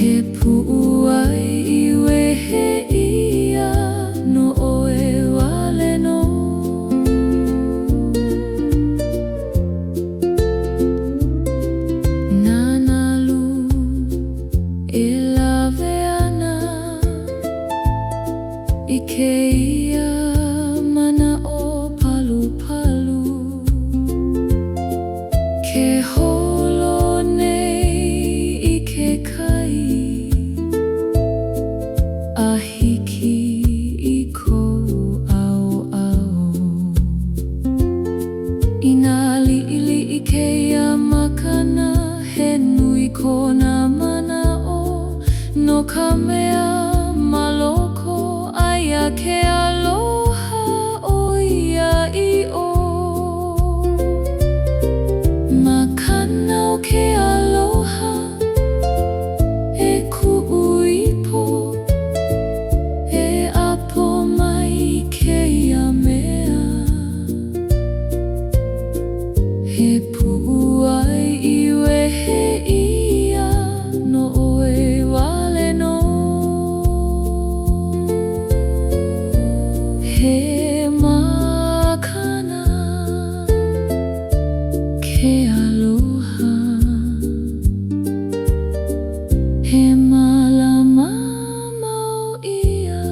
He pu'uai iwe he ia no oe wale no. Nanalu e lawe ana I ke ia mana o palu palu. Ke holo nei I ke kai a hiki I kou au au. Ina li'ili'i keia makana he nui kona mana o no ka mea maloko aia ke aloha o ia I o. Makana o ke aloha e ku'u ipo e apo mai keia mea. He pu'uai iwe he ia no oe wale no. He makana ke aloha he malama mau ia.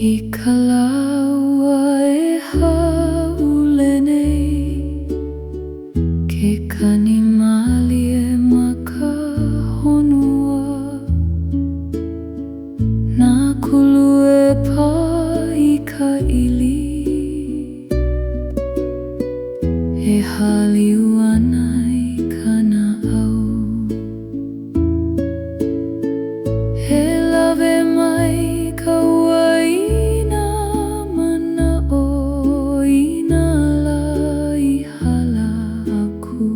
I ka laua e haule nei ke kani mali e ma ka honua. Nā kulu e pā I ka ili e haliu ana I kana au. He lawe mai ka uaina mana o ina la I hala aku.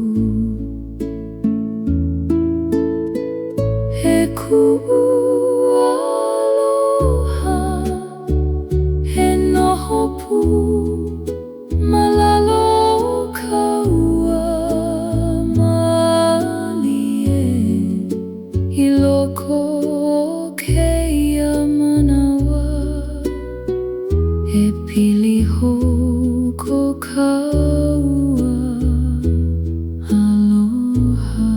He ku'u aloha he noho pu malalo ka ua malie I loko o keia manawa. He pili hou ko ka ua aloha.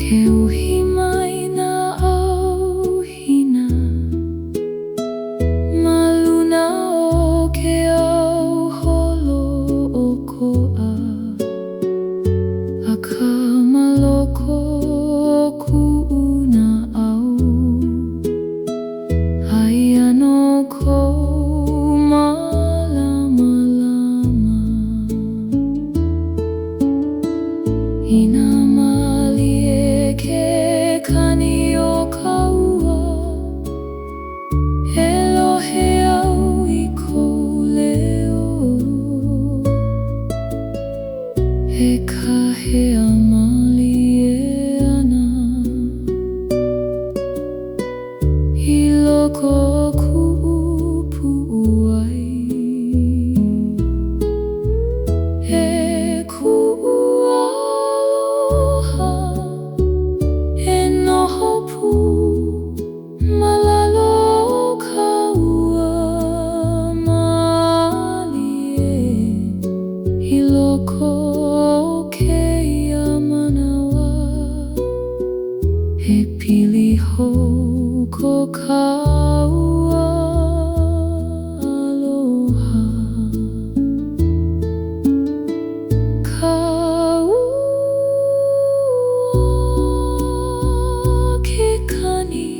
Ke uhi mai nā auhina ma luna o ke au holo o ko'a. A ka maloko o ku'u na au aia no kou malama lama. Ina mali e ke kani o ka ua e lohe au I kou leo. He kahea mali e ana I loko o ku'u pu'uai. He ku'u aloha he noho pu malalo ka ua malie I loko o keia manawa. He pili hou ko ka ua aloha. Ka ua ke kani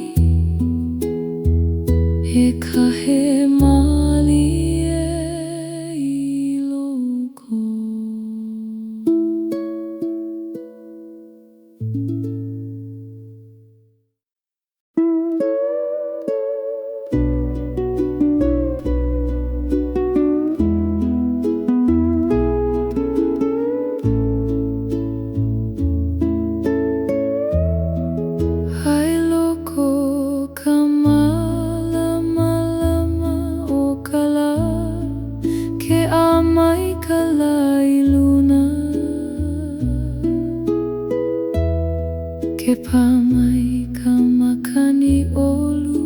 he kahe mali mai kama kani olu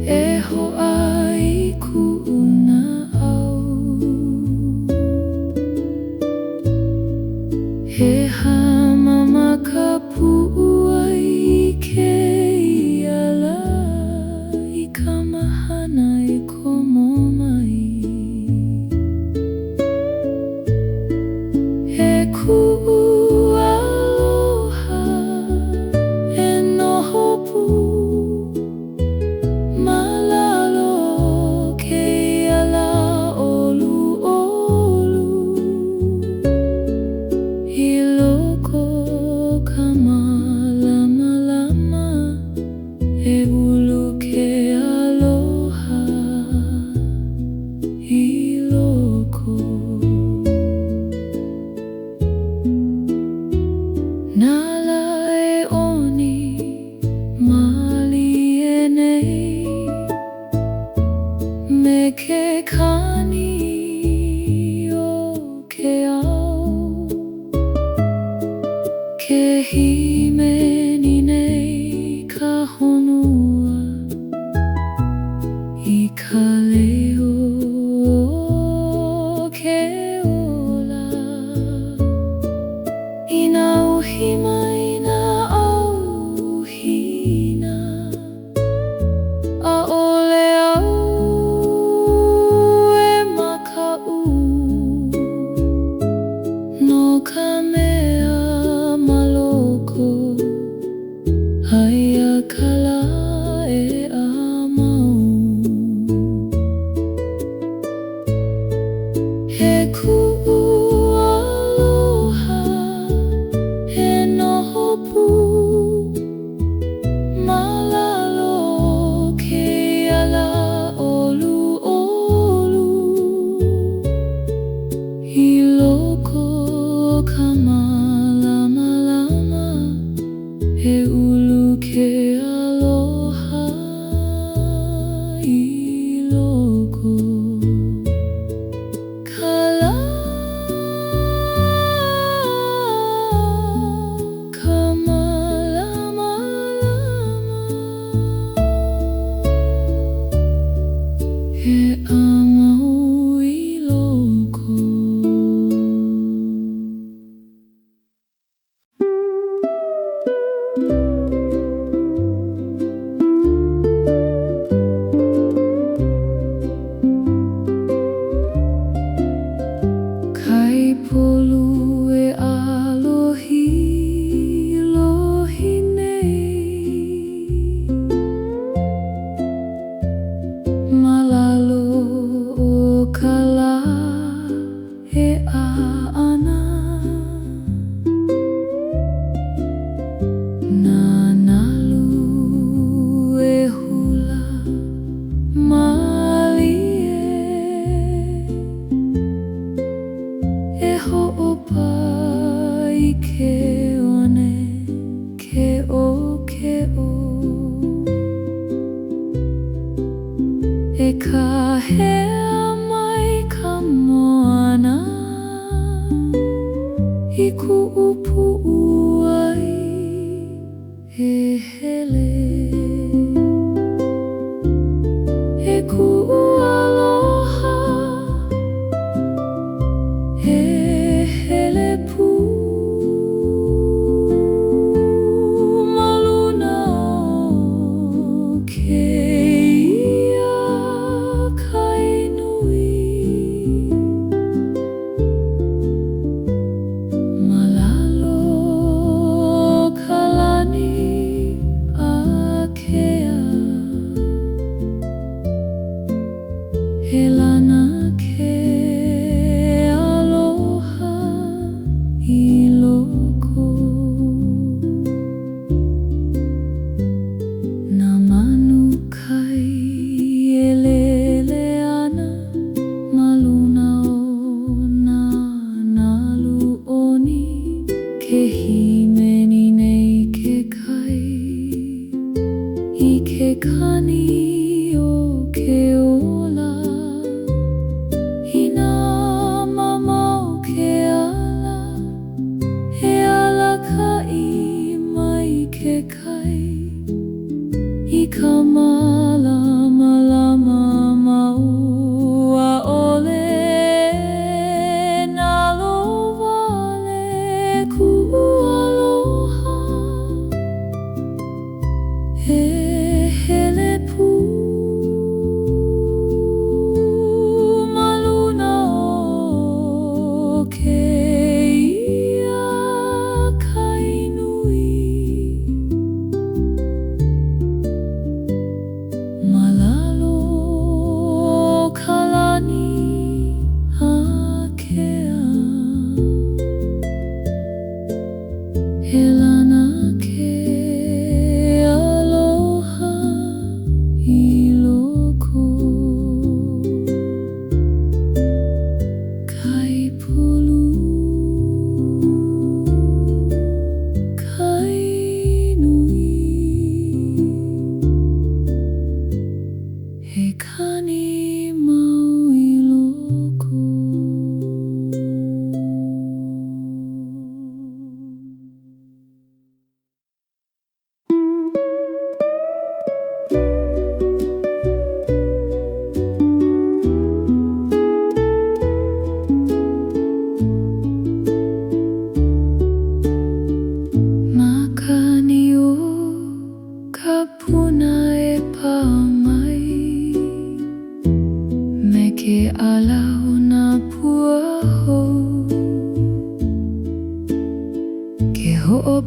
e ho'ai ku'una au he hama ka pu'uai I ke iala I ka mahana e komo mai he ku'u aloha e noho pu malalo ke iala olu olu I loko ka malama lama e ulu ke aloha I loko Nala e oni mali e nei me ke kani o ke au ke himeni nei ka honua I ka leo o ke ola I nā uhi mai nā auhina a ole au e maka'u no ka mea maloko aia ka la e amau he ku'u aloha he noho pu malalo ke iala olu olu I loko ka malama lama he ulu ke aloha I loko Kala ka malama lama he amau I loko Kai polu e alohi lohi nei Malalo o ka la e a'ana Nā nalu e hula mali e ho'opa I ke one ke o e ka hea mai ka moana I ku'u pu'u ai e hele e ku'u aloha e hele pu maluna o ke ia kai nui malalo ka lani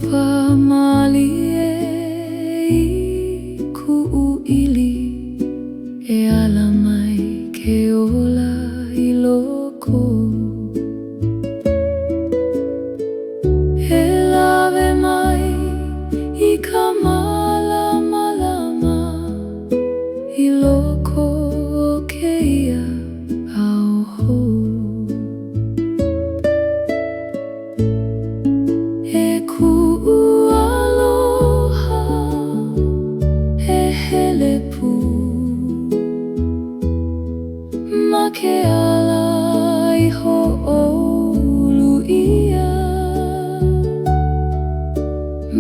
pa malie I ku'uili e ala mai ke ola I loko. E lawe mai I ka malamalama I loko o keia auho. E ku'u aloha e hele pū ma ke ala I ho'oulu ia.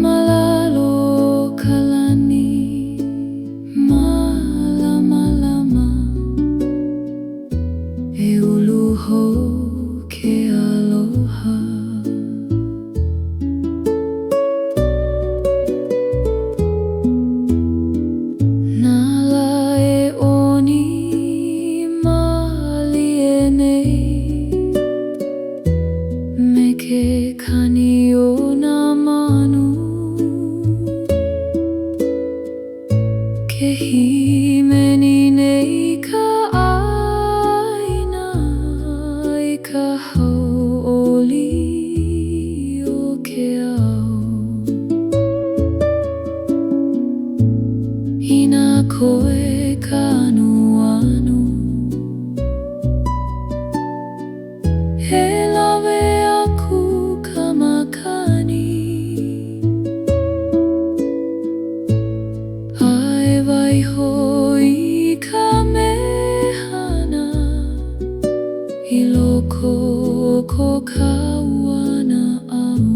Malalo ka lani malamalama e ulu hou ke aloha. Nala e oni malie nei me ke kani o nā manu. Ke himeni nei ka āina I ka hau'oli o ke ao. Ina koe ka anuanu he lawe aku ka makani. Ai waiho I ka mehana I loko o ko kauana au.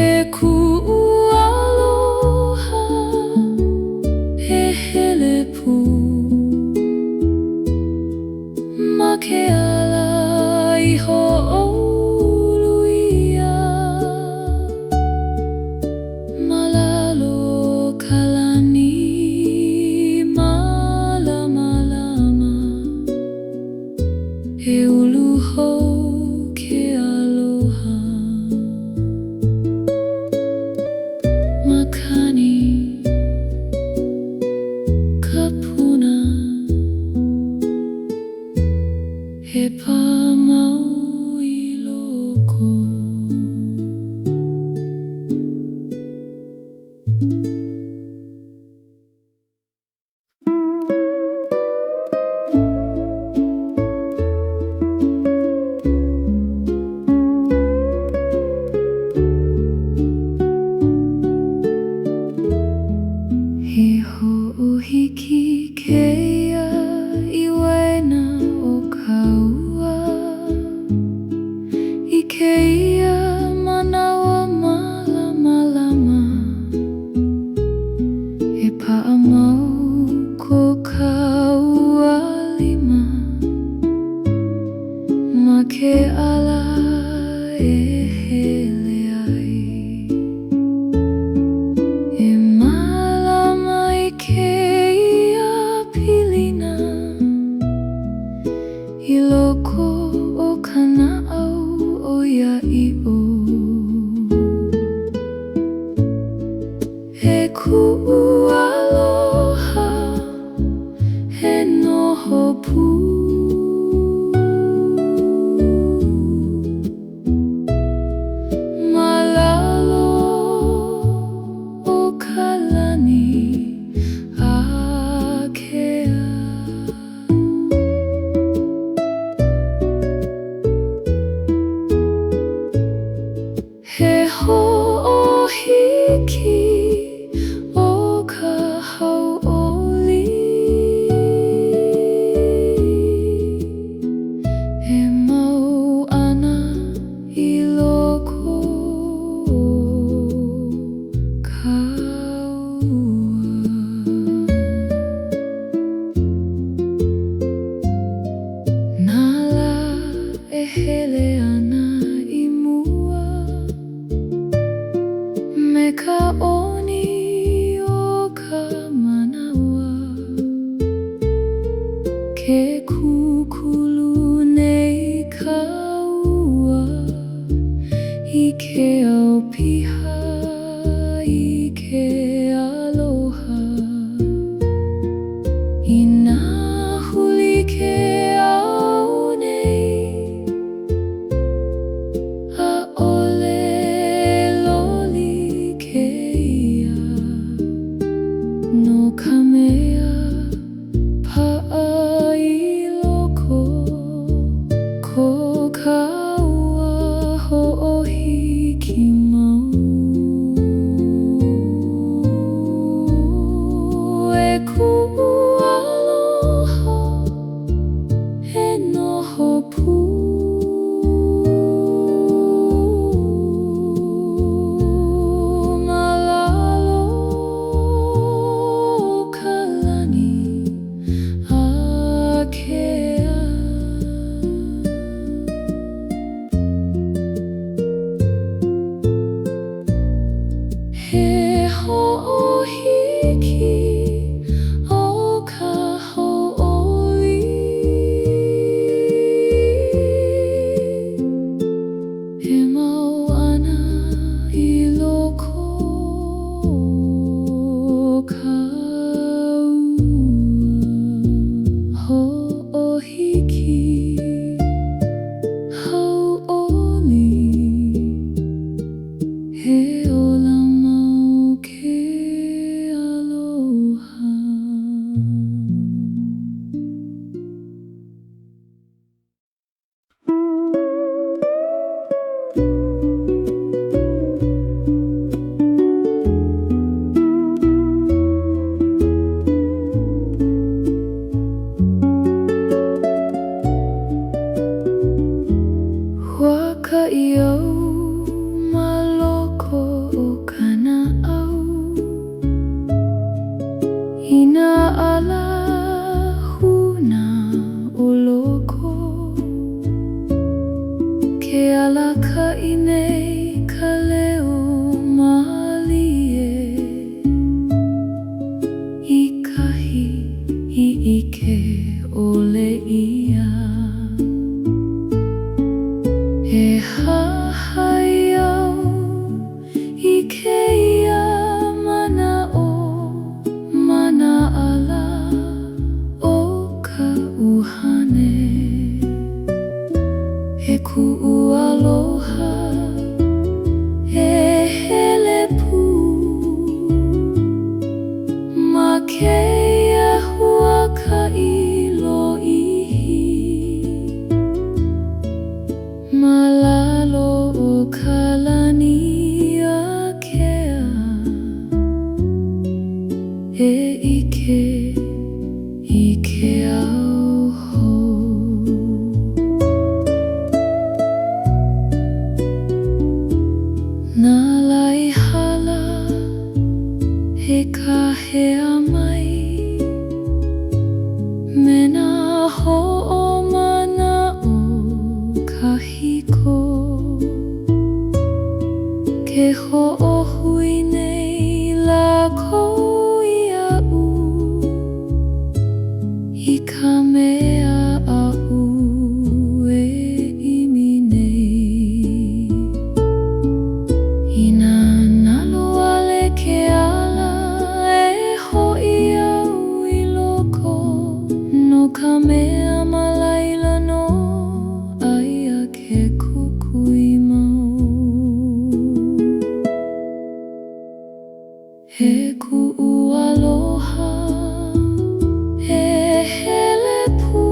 E ku'u aloha e hele pū ma ke ala I ho'oulu ia. Malalo ka lani malamalama e ulu hou ke aloha. Makani ka puna he pa mau I loko. He ho'ohiki keia I waena o ka ua I keia manawa malamalama e pa'a mau ko ka ua lima ma ke ala e hele ai. E malama I keia pilina I loko o ka na'au o ia'i'o. E ku'u aloha he noho pū malalo o ka lani akea. He ho'ohiki o ka hau'oli e mau ana I loko o ka ua. Nala e hele ana I mua me ka oni o ka manawa. Ke kukulu nei ka ua I ke au piha ho'ohiki o ka hau'oli. He mau ana I loko ka ho'ohiki hau'oli. He ola mau ke aloha. Huaka'iau ma loko o kana au. Ina ala huna o loko. Ke alaka'i nei ka leo malie. I kahi I ike ole ia. E hahaiau I keia mana'o mana'ala o ka uhane. E ku'u aloha e hele pū ma keia huaka'i lo'ihi. Malalo o ka lani akea e ike au hou. Nā laihala he kahea mai me nā ho'omana'o kahiko. Ke ho'ohui nei lākou ia'u I ka mea a'u e imi nei. Ina nalo ale ke ala e ho'i au I loko no ka mea malaila no aia ke kukui mau. He ku'u aloha e hele pū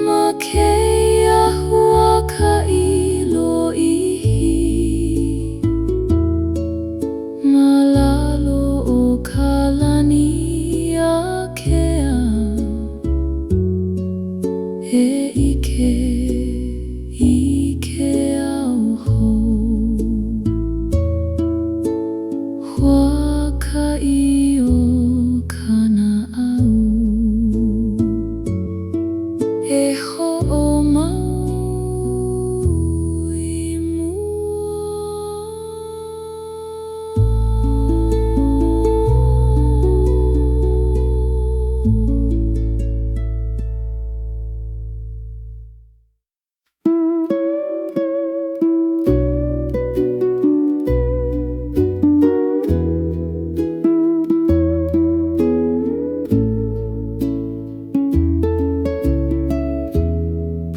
ma keia huaka'i lo'ihi. Malalo o ka lani akea e ike au hou. Huaka'i o kana au e ho'omaui mua.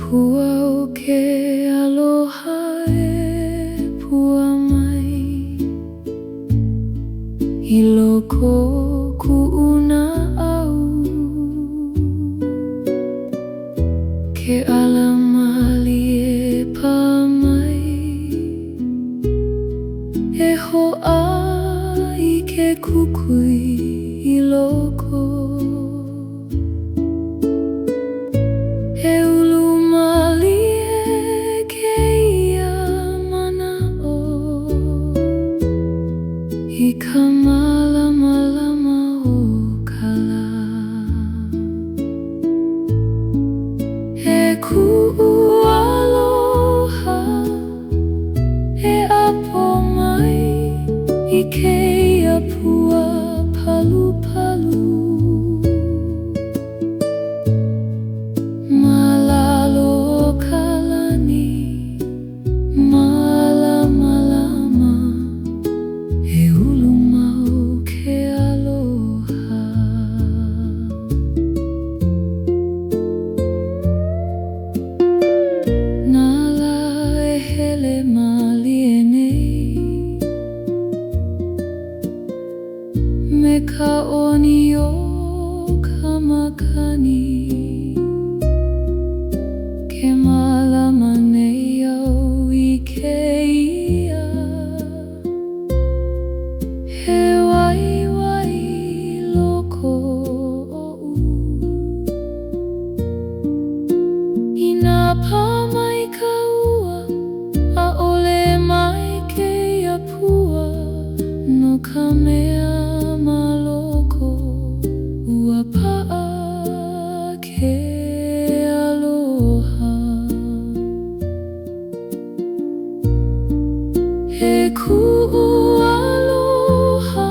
Pua o ke aloha e pua mai I loko ku'una au. Ke alamali e pa mai e ho'a I ke kukui I loko. E ulu mali e keia mana'o I ka malama o ka la. E ku'u aloha e apo mai ike apua palu palu. Malalo kalani malama e ulu mau ke aloha. Nala e hele maliene me ka oni o ka makani. Ke malama nei au I ke ia he waiwai loko o'u. I nā pā mai ka ua ʻaʻole mai ke apua no ka mea maloko ua paʻa ke he kuʻu aloha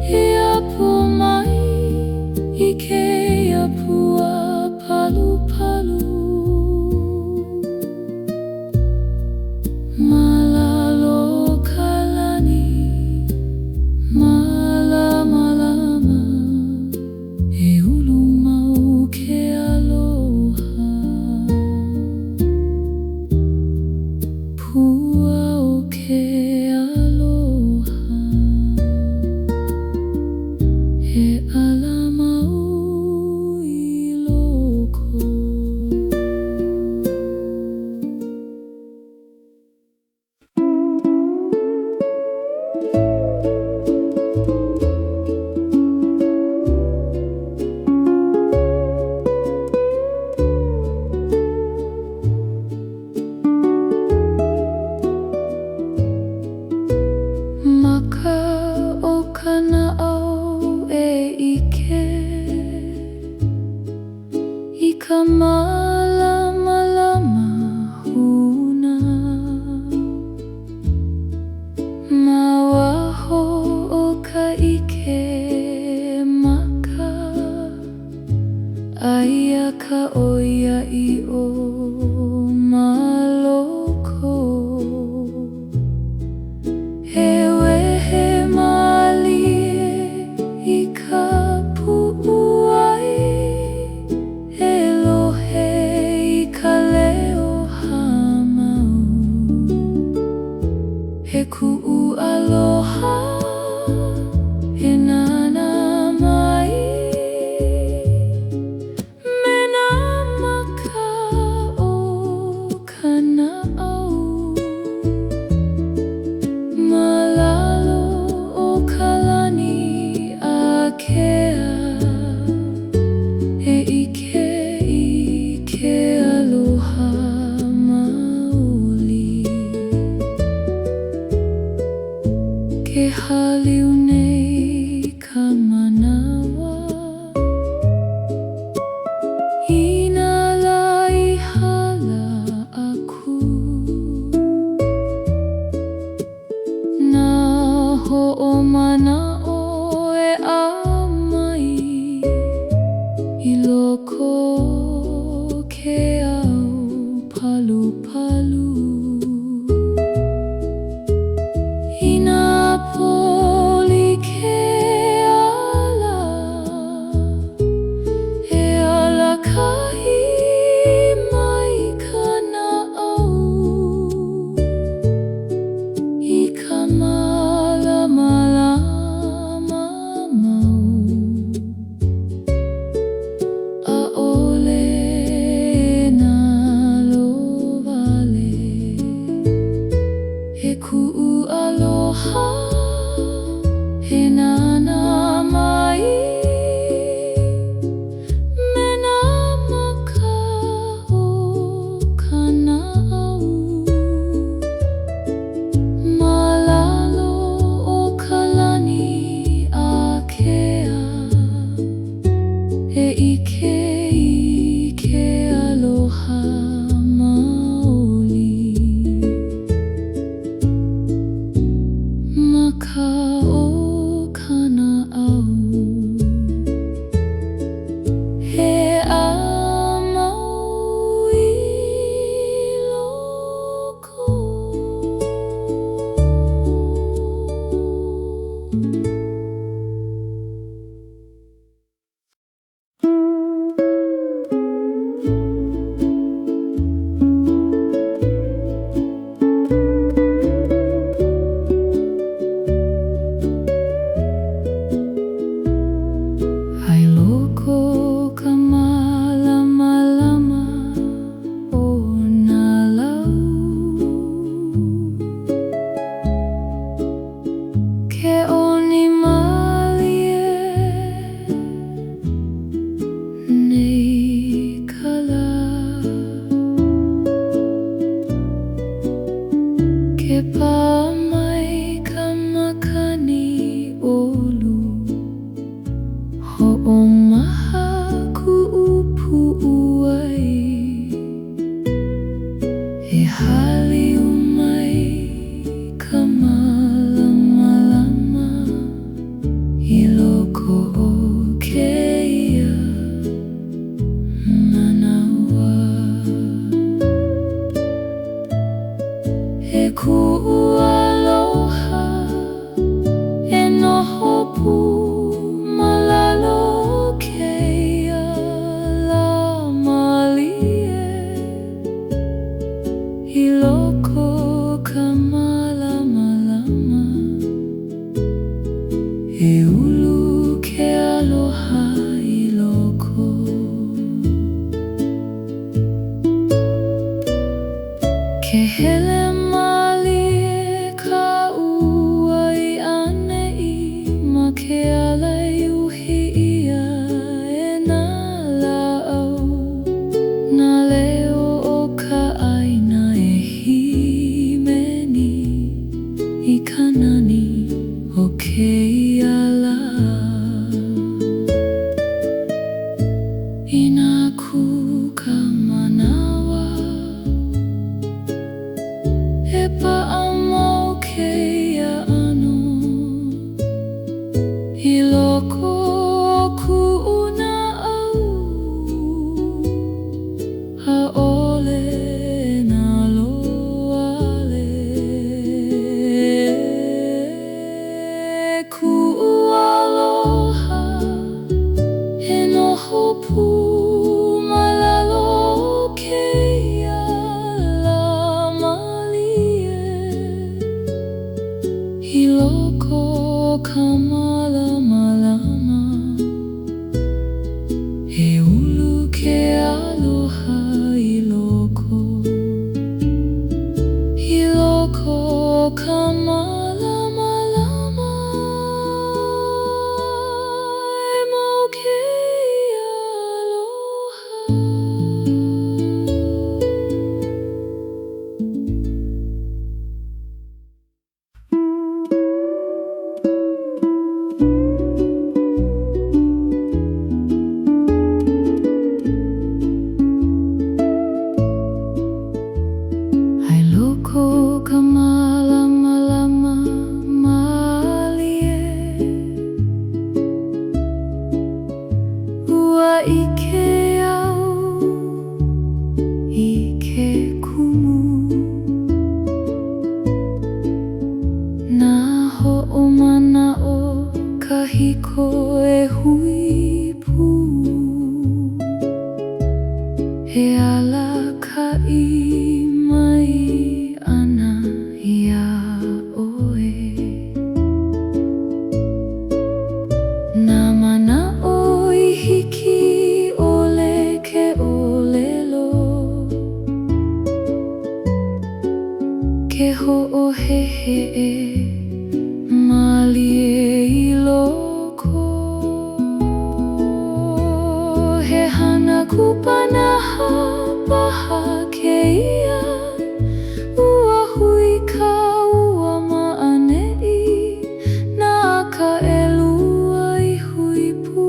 he apo mai I ke apua palu palu. Malalo kalani malama e ulu mau ke aloha. Pua o ke aloha he alamau I loko. Maka o kana'au e ike I ka malama huna. Ma waho o ka ike maka aia ka oiaʻi o maloko. He wehe malie I ka puʻu ai e lohe I ka leo hamau. He kuʻu aloha he nana mai me nā maka o kana'au. Malalo o kalani a kea e ike I ke aloha maoli. Ke haliu nei ka manawa I nā laihala aku. Nā hoʻomana'o e ʻamai I loko ke au palu palu. I nā poli ke ala e ala kahi mai ka na'au I ka malama mau ʻaʻole nā lowale. He kuʻu aloha he nana mai me nā maka o kana'au. Malalo o kalani a kea e ike I ke aloha maoli. pa mai ka makani olu ho'omaha ku'upu'uai e hali umai ka malama I loko o keia manawa e ku'ualoha e noho pu malalo keia la malie I loko ka malama e ulu ke aloha I loko ke hele malie ka ua I ane I ma ke alai uhi ia e nā la'au nā leo o ka aina e himeni I ka nani o keia la I nā ku ka manawa e pa'a mau keia ano I loko o ku'una au ha'ole nā lo'ale ku'ualoha e noho pu malalo keia la malie I loko ka malama e ulu ke aloha I loko ka malama e mau keia aloha Ai loko ka malama malie ua I ke au I ke kumu nā ho'omana'o ka hiko e hui pu he ala ka'i mai ana ia oe nā mana'o I hiki ole ke olelo ke ho'ohehe'e malie I loko he hana kupanaha paha keia ua hui ka ua ma'ane'i nā ka elua I hui pu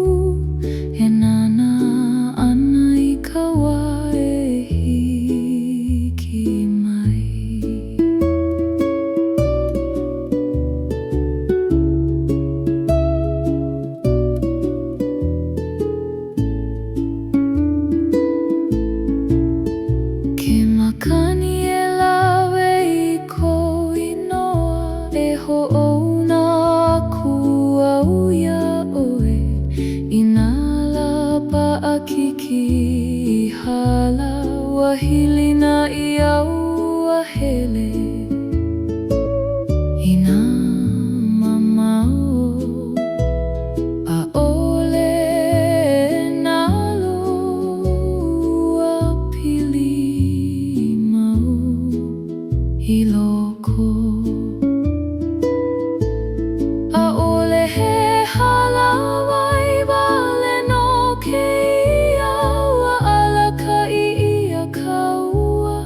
e nana ana I ka wā e hiki mai ke makani e lawe I ko inoa e ho'ouna aku au ia oe I nā lapa a kiki I hala wahilina I au a hele I nā mamao a'ole nā loa pili mau I loko a'ole he hala wai wale no keia ua ala ka'i ia ka ua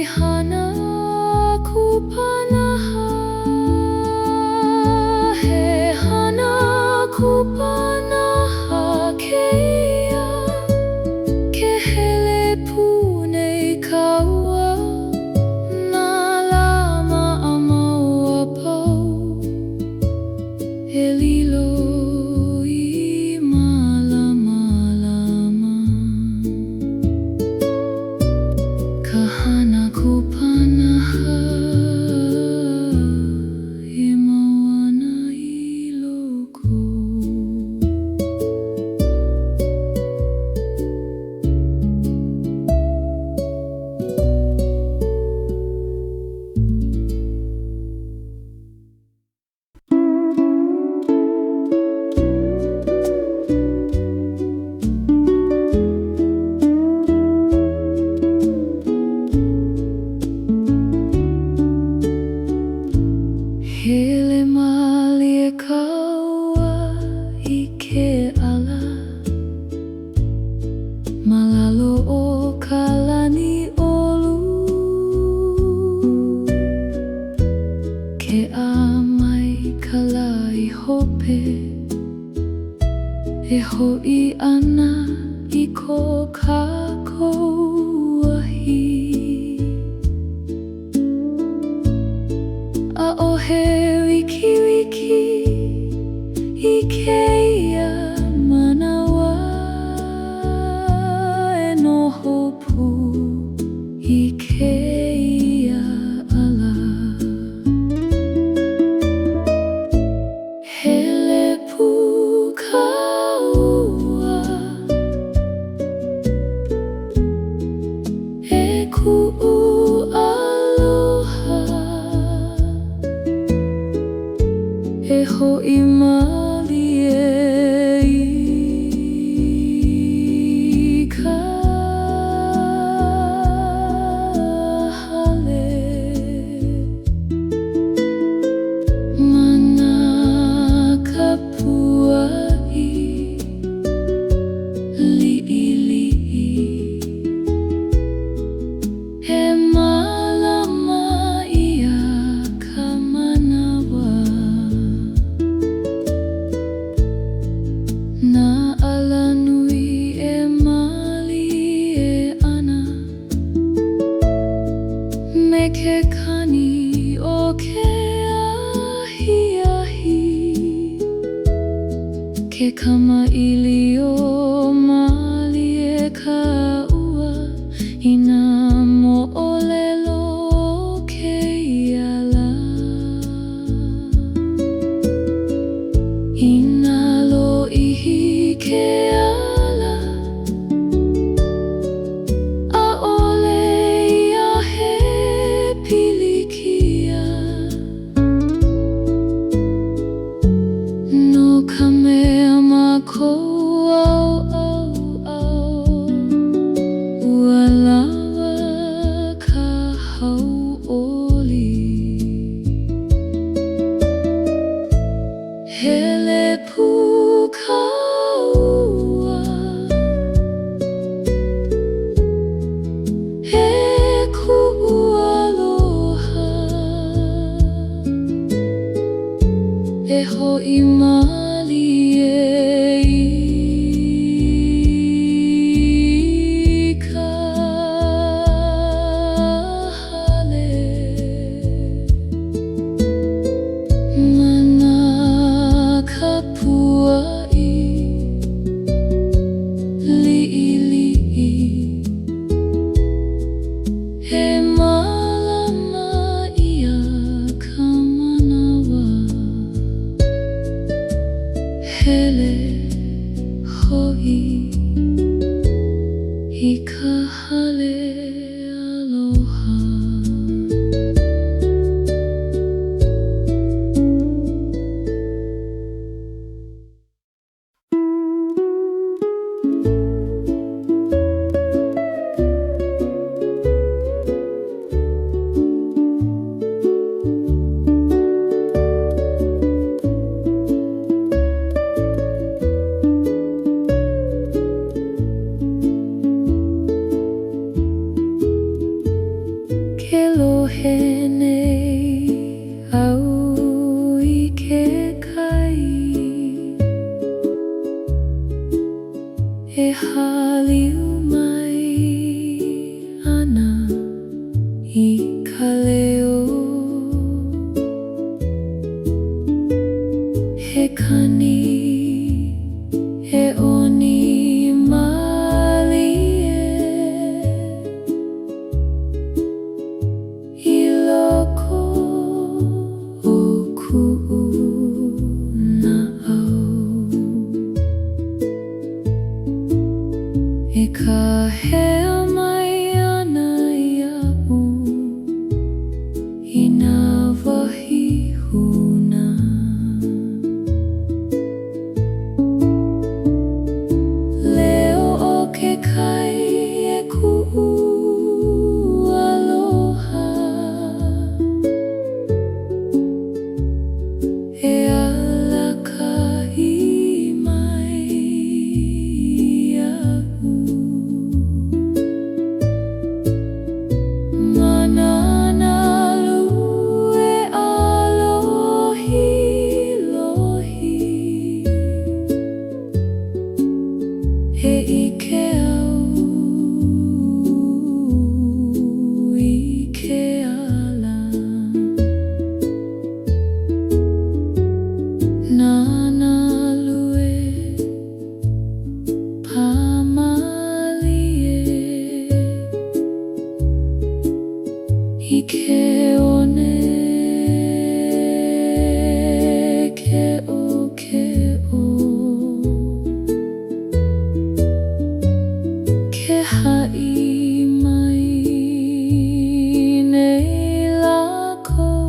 hana kupanaha, he hana kupanaha keia, ke hele punei kaua, nā lama a maua pau, he lilo I malama. Ka hana kupanaha e moana I loko. Hele mali e kaua I ke ala, malalo o ka lani olu, ke a mai ka lai hope, e ho'i ana I ko kākou ahi. A o he wiki I keia manawa, e noho pu I keia ala. Hele pu kaua, e ku'u aloha, e ho'i mali e I ka hale. Mana ka pua'i li'i, he malama ia ka manawa. Nā ala nui e mali e ana, me ke kani o ke ahi, ke kamaili o mali e ka ua, I nā mo'olelo o keia la. I nā lo'ihi ke ala, a'ole ia he pilikia, no ka mea mākou au I ka leo he kani he oni malie I loko o ku'u na au E ka hea mai ana ia'u I nā wahi huna Leo o ke kai e ku'u aloha E ala ka I mai ia'u Manana lue alohi lohi He ike au ike ala Nana lue pamalie Ike one ke o Ke ha'i mai nei lākou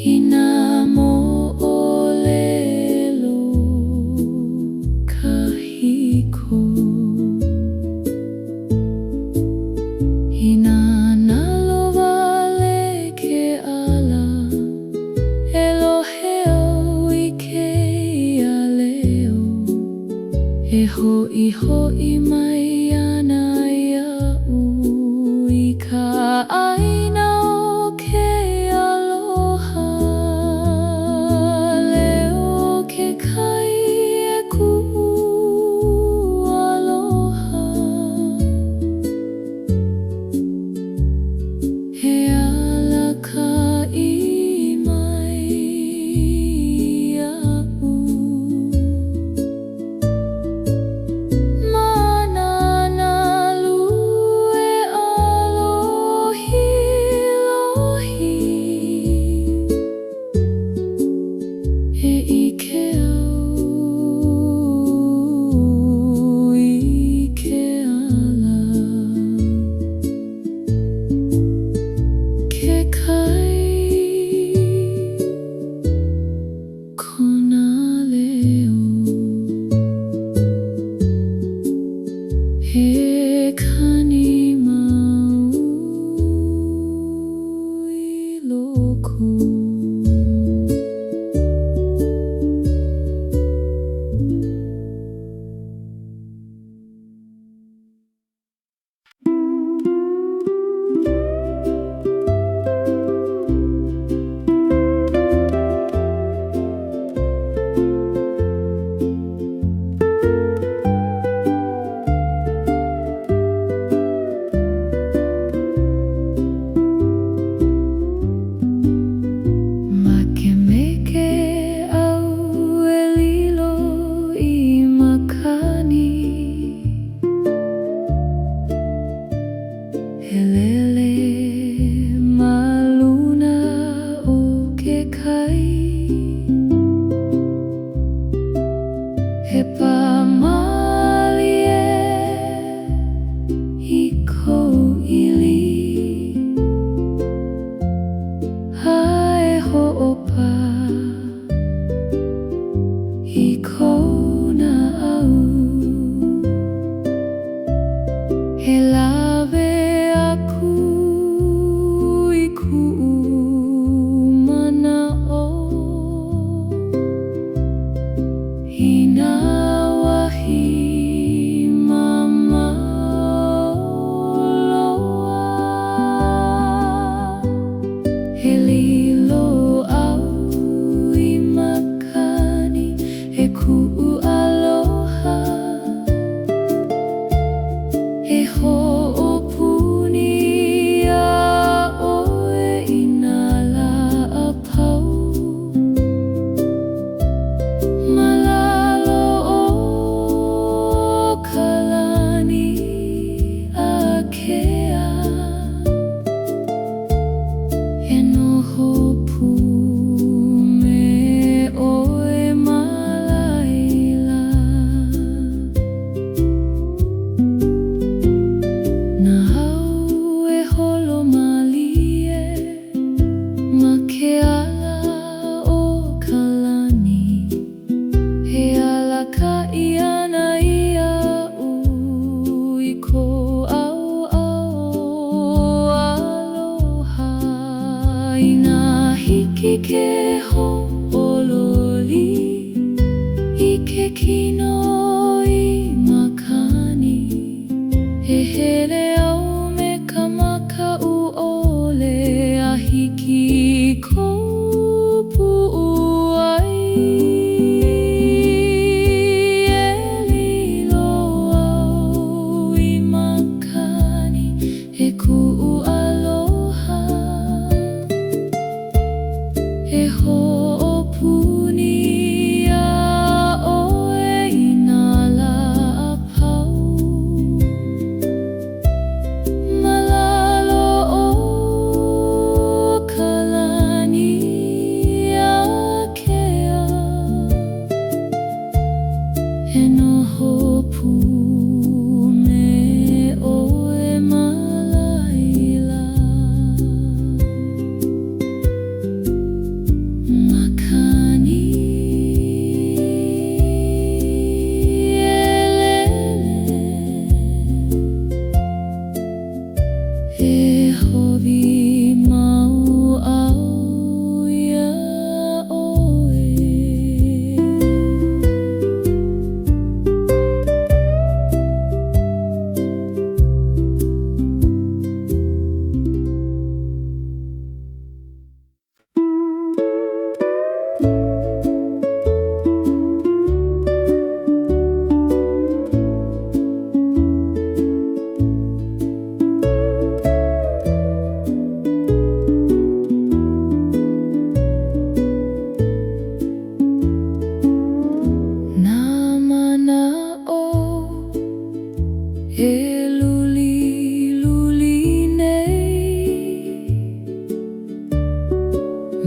I nā mo'olelo kahiko I nā nalowale ke ala Elohe au I ke ia leo E ho'i mai ana ia'u I ka ʻaina o ke aloha Leo ke kai e ku'u aloha He ala ka I mai ia'u Manana lue alohi lohi E ike au ike ala Ke kai kona leo He kani mau I loko Makemeke au e lilo I makani Helele ma luna o ke kai He pamalie I kou ili Hae ho'opa I kona au He lawe aku I ku'u mana'o I nā wahi mama'o kea e noho pume oe malaila. Na hau e holo malie ma ke ala o kalani. He ala ka iana ia u i ko au aloha. Ina hiki ke ho'ololi i ke kino i makani. He hele au me ka maka'u ole a hiki kou pu'u ai. Ku'u aloha e ho'opuni a oe i nā la'apau. Malalo o kalani a kea e noho pume oe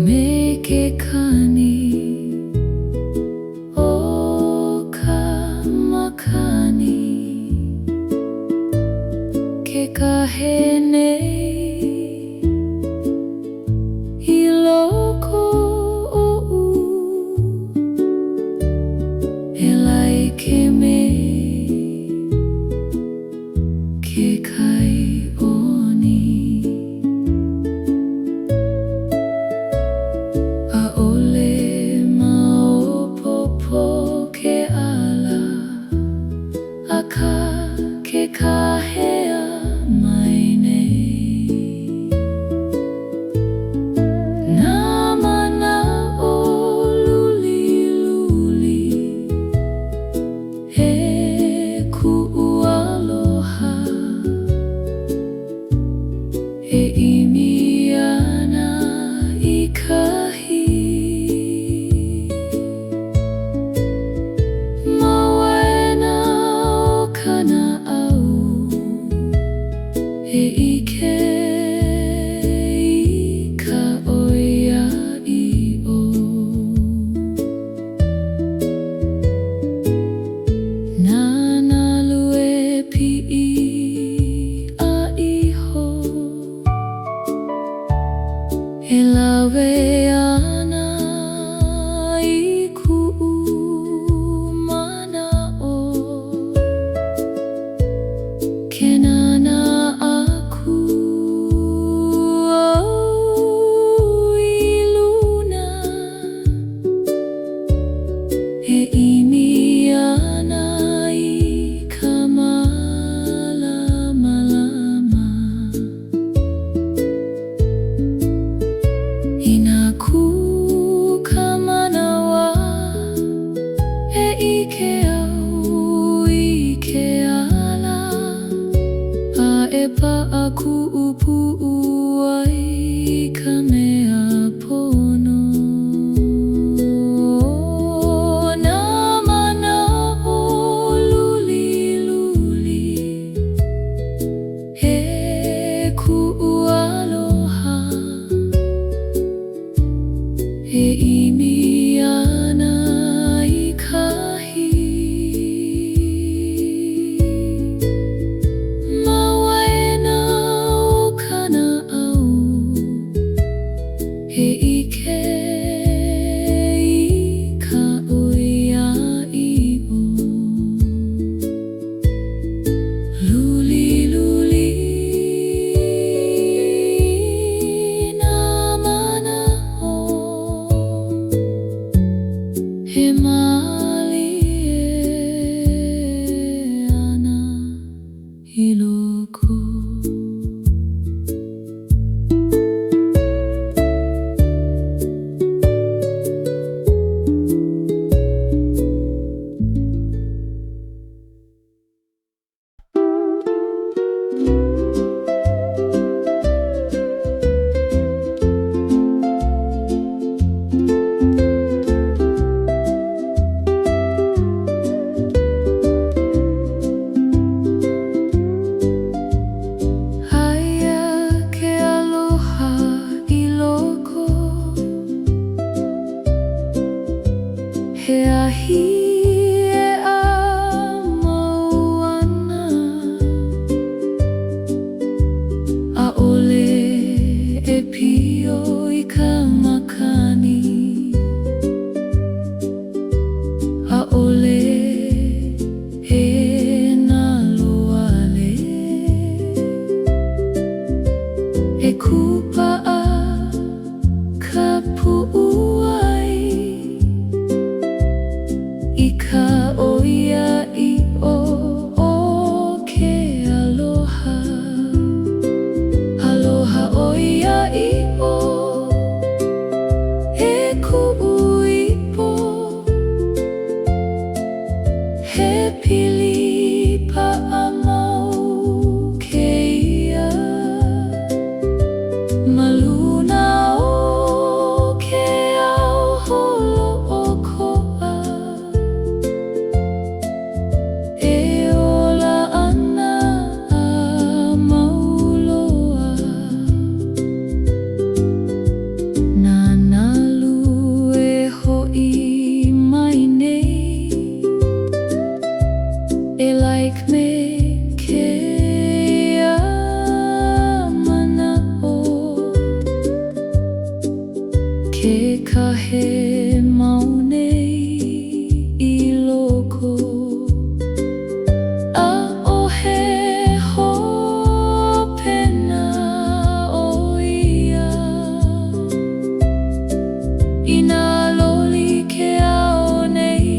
me ke kani o ka makani. Ke kahe nei i loko o'u e laike me ke kai oni. Ke kahea mai nei nā mana o luli luli he ku'u aloha e imi ana i kahi. E ike i ka oia i o nana lue pi'i a iho e lawe ana i ku'u mana o ke nana e imi ana i ka malama. I nā ku ka manawa e ike au i ke ala a e pa'a ku'u pu'u ai ka mea pono. He e kupa'a ka pu'uai I ka oia'i o ke aloha. Aloha oia'i o e ku'uipo he pili pa'a mau keia ma luna o ke ao holo o ko'a e ola ana a mauloa nanalu e ho'i mai nei e like me keia mana'o ke kahe mau nei I loko a'ohe hopena o ia I nā loli ke ao nei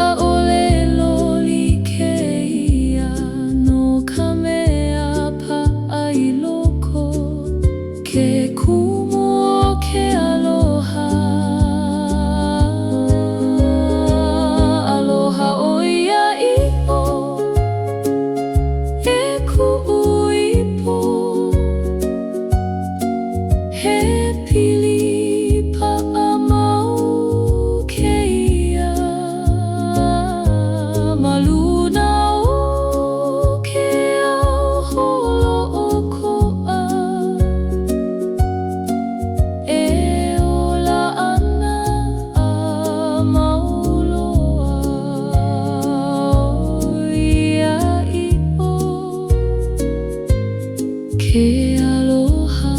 a'ole loli keia no ka mea pa'a I loko ke kumu o ke aloha. Aloha oia'i o e ku'uipo he pili pa'a mau keia ma luna o ke ao holo o ko'a e ola ana a mauloa oia'i o ke aloha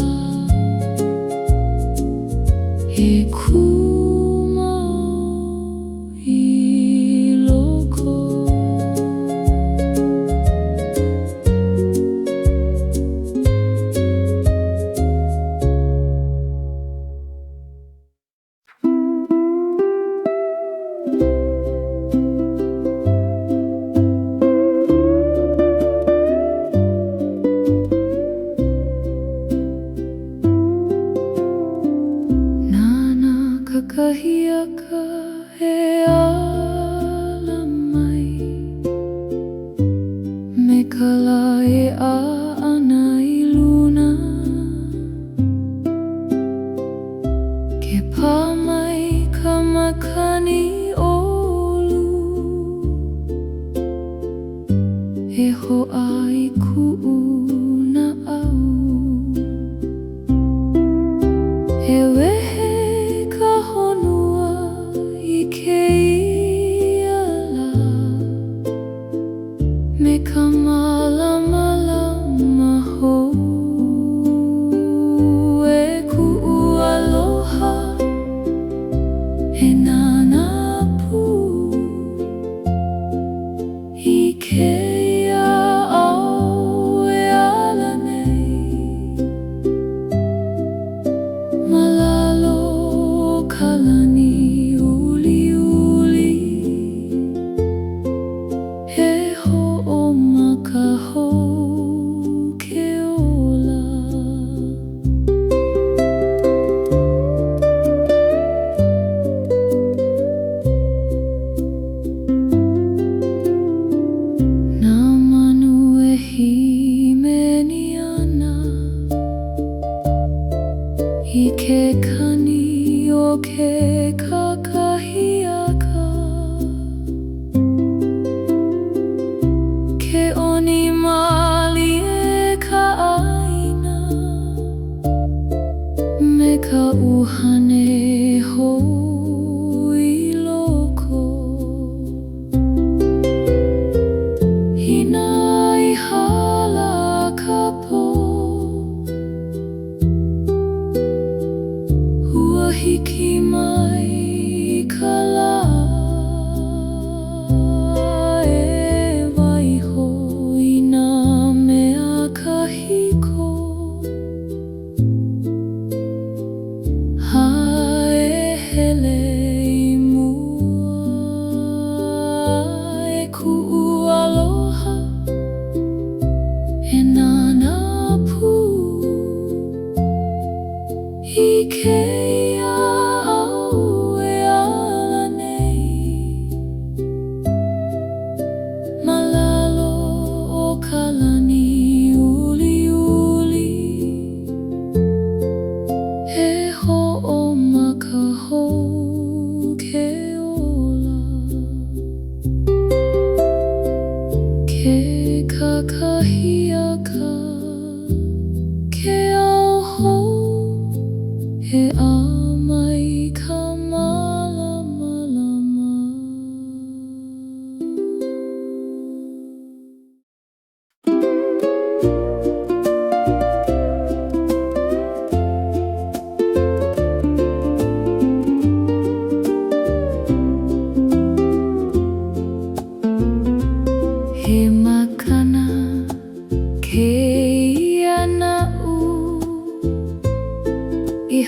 e kumau I loko. Nana kakahiaka e ala mai me ka lae a ana I luna ke pā mai ka makani olu e ho'a I ku'u na au e wehe ka honua I keia la me ka malama hou e ku'u aloha e nana pu I keia au e ala nei malalo kalani uli uli he ho'omaka hou ke ola nā manu e himeni ana I ke kani o ke kakahiaka ke oni mali e ka ʻāina me ka uhane hou I loko Hina I hala ka po Ua hiki mai ka la e waiho I nā mea kahiko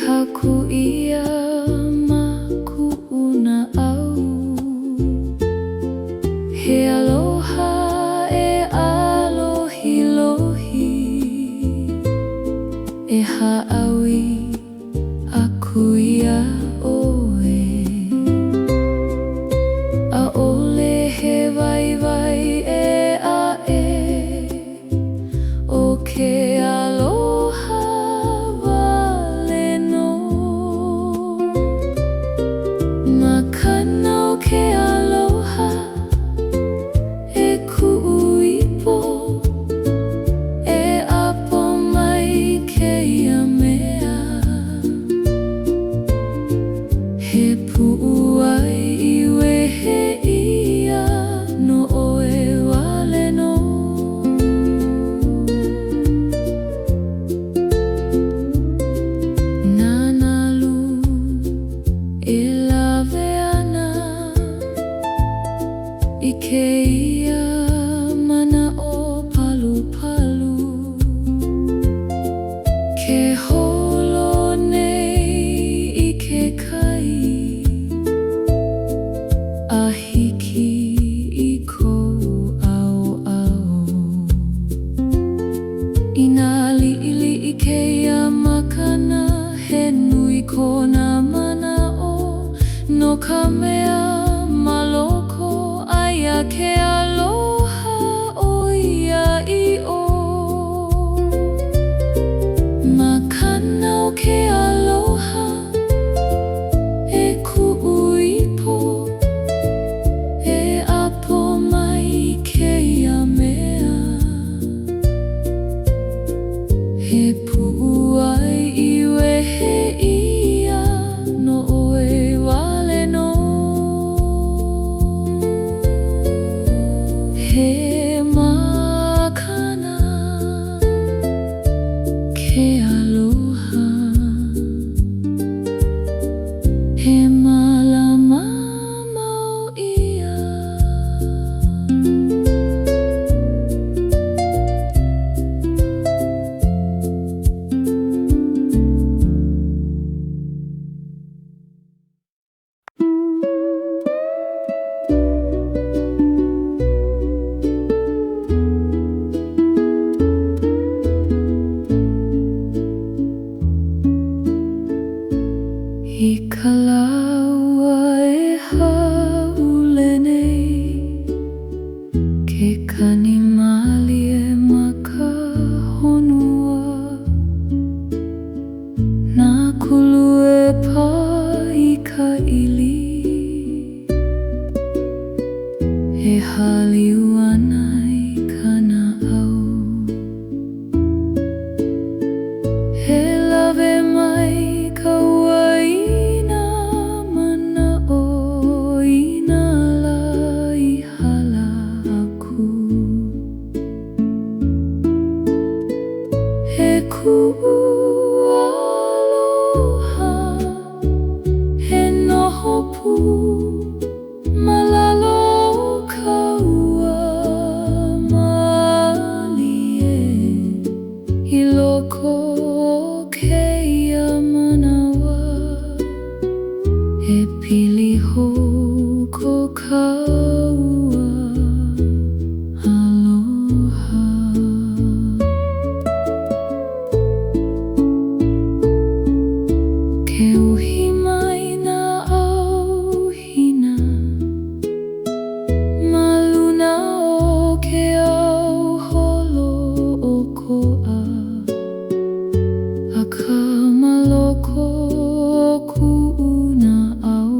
haku ia maku'una au. He aloha e alohi lohi, e ha'awi aku ia oe. A'ole he waiwai e a'e o ke aloha wale no. Makana o ke aloha e ku'u ipo, e apo mai keia mea. He pu'u ai I wehe ia no oe wale no. Nanalu e lawe ana I ke ia mana o palu palu. Ke holo nei I ke kai, a hiki I kou au au. Ina li'ili'i keia makana, he nui kona mana o no ka mea maloko aia ke aloha o ia I o. Makana o ke aloha e ku'u ipo, e apo mai keia mea. He pu'u ai I wehe ia no oe wale no. He makana ke aloha, he malama mau ia. I ka laua e haule nei, ke kani mali e maka honua. Nā kulu e pā I ka ili, e haliu ana I kana au. He lawe mai ka uaina mana o ina la I hala aku. He ku'u aloha, he noho pu, malalo ka ua malie. I loko o keia manawa, e pili hou ko ka ua aloha. Ke uhi mai nā auhina, maluna o ke au holo o ko'a. A ka maloko o ku'una au,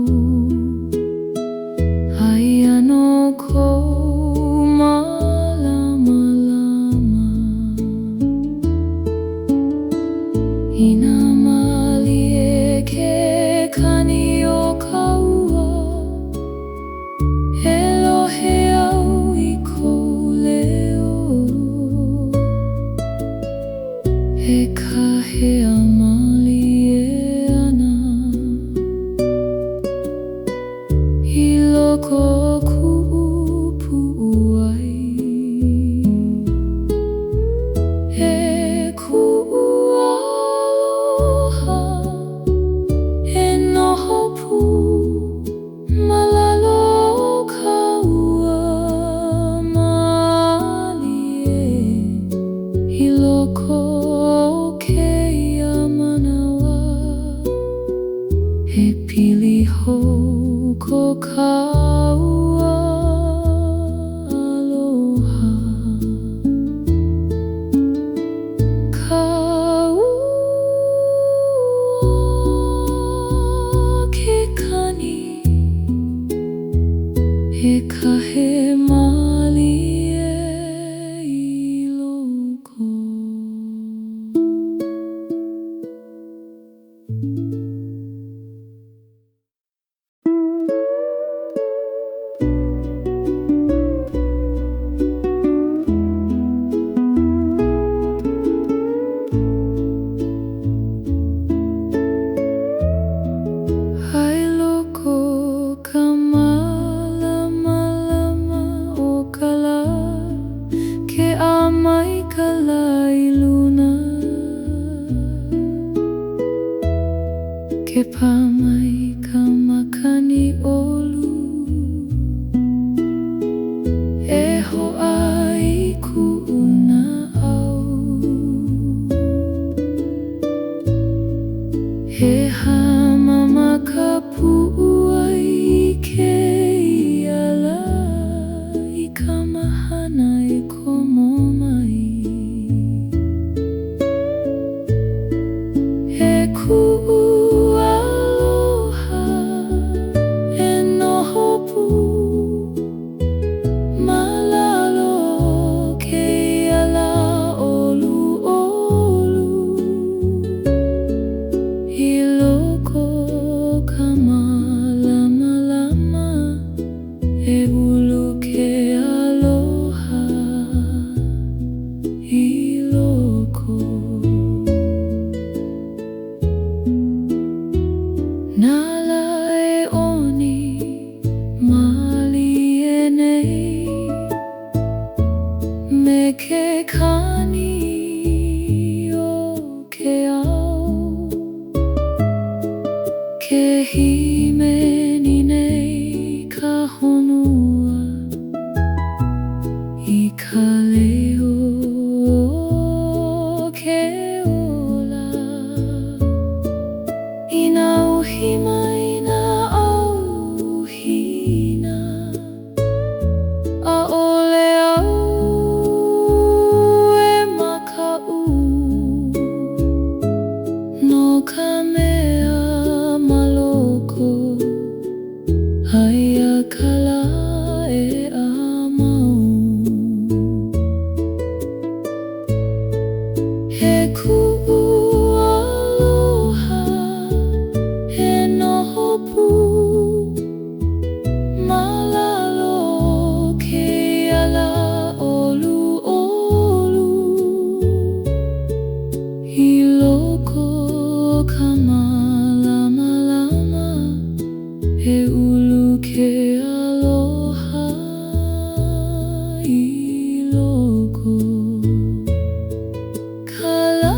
ai ano kou malama lama. Ina mali e ke kani o ka ua, e lohe au I kou leo. E kahea mali e ana, I loko o ku'u pu'u ai. E ku'u aloha loko keia manawa he pili hou ko kaua aloha kaua ke kani he kahe mali i loko. Hai loko ka malama o ka la ke ʻamai ka lai luna ke pāmai ka makani ʻolu e hoʻā i kuʻuna au he hamama ka puʻu ai i kēia la i ka mahana e komo mai he kuʻu aloha e noho pū malalo kēia la ʻoluʻolu i loko ka malamalama e ulu ke aloha i loko. Nala e oni mali e nei me ke kani o ke ao ke himeni nei ka honua i ka leo o ke ola i nā uhi mai nā auhina ʻaʻole au e makaʻu no ka mea maloko aia ka la e ʻamau he kuʻu aloha he noho pū malalo kēia la ʻoluʻolu i loko ka malamalama e ulu ke aloha i loko ka la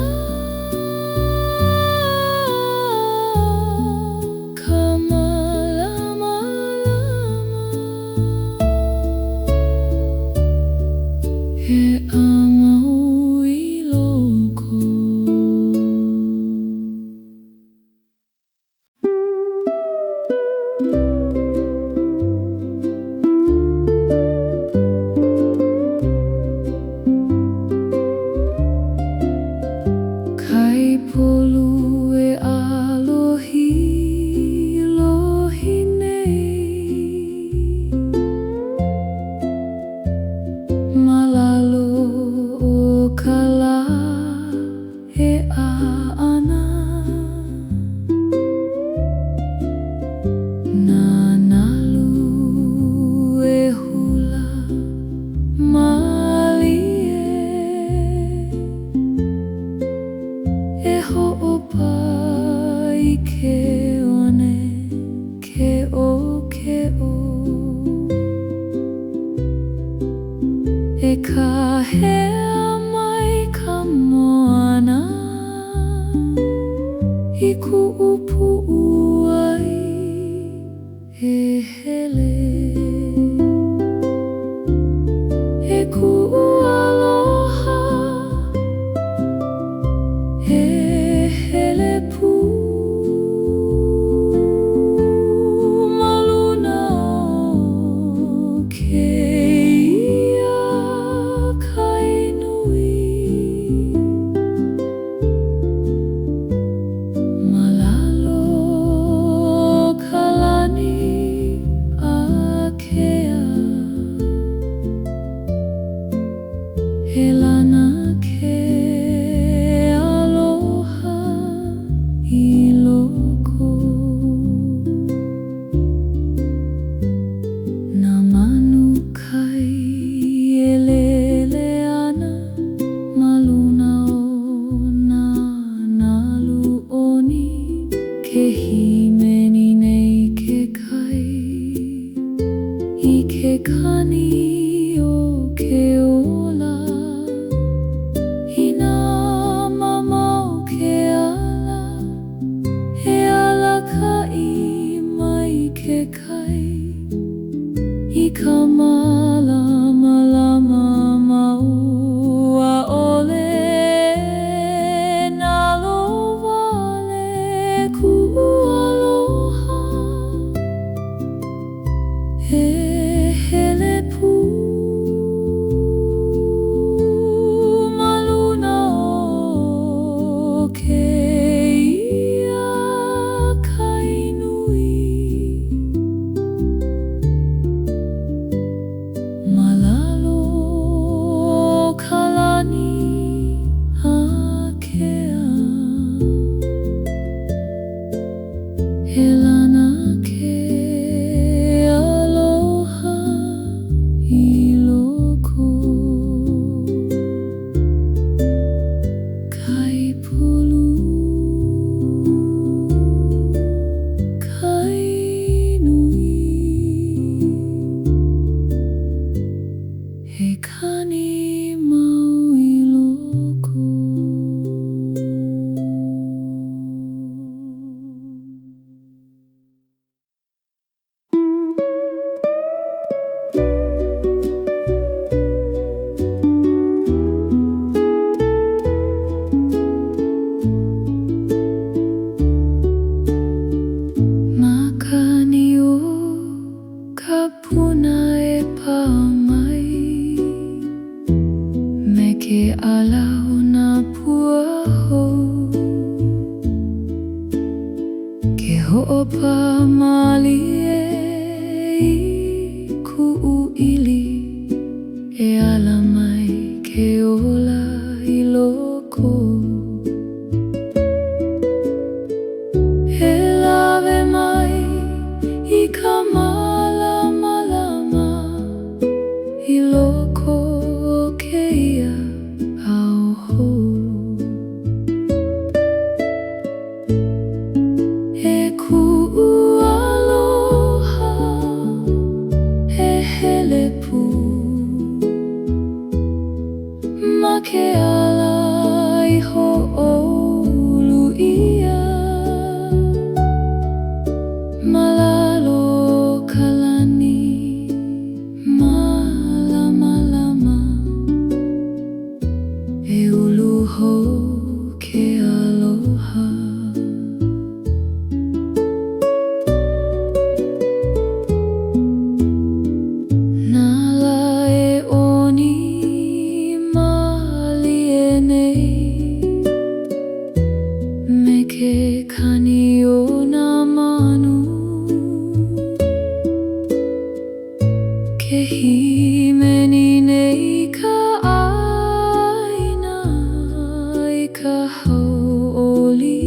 ka hau'oli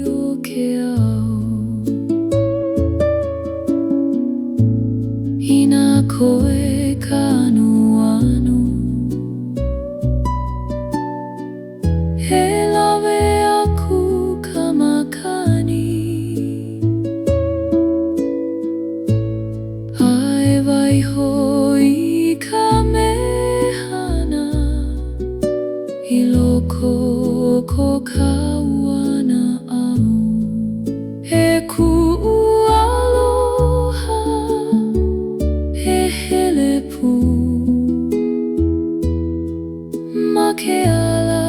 o ke ao. Ina koe ka anuanu, he lawe aku ka makani. Ai waiho i ka mehana, i loko o ko kauana au. He ku'u aloha, he hele pū, ma ke ala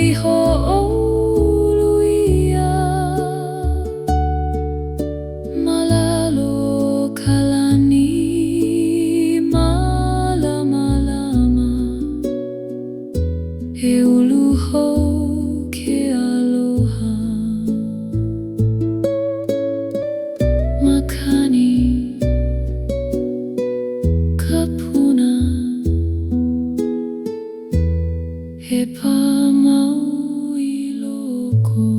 i ho'oulu ia. Malalo ka lani malama, he ulu hou ke aloha. Makani ka puna, he pāmau i loko.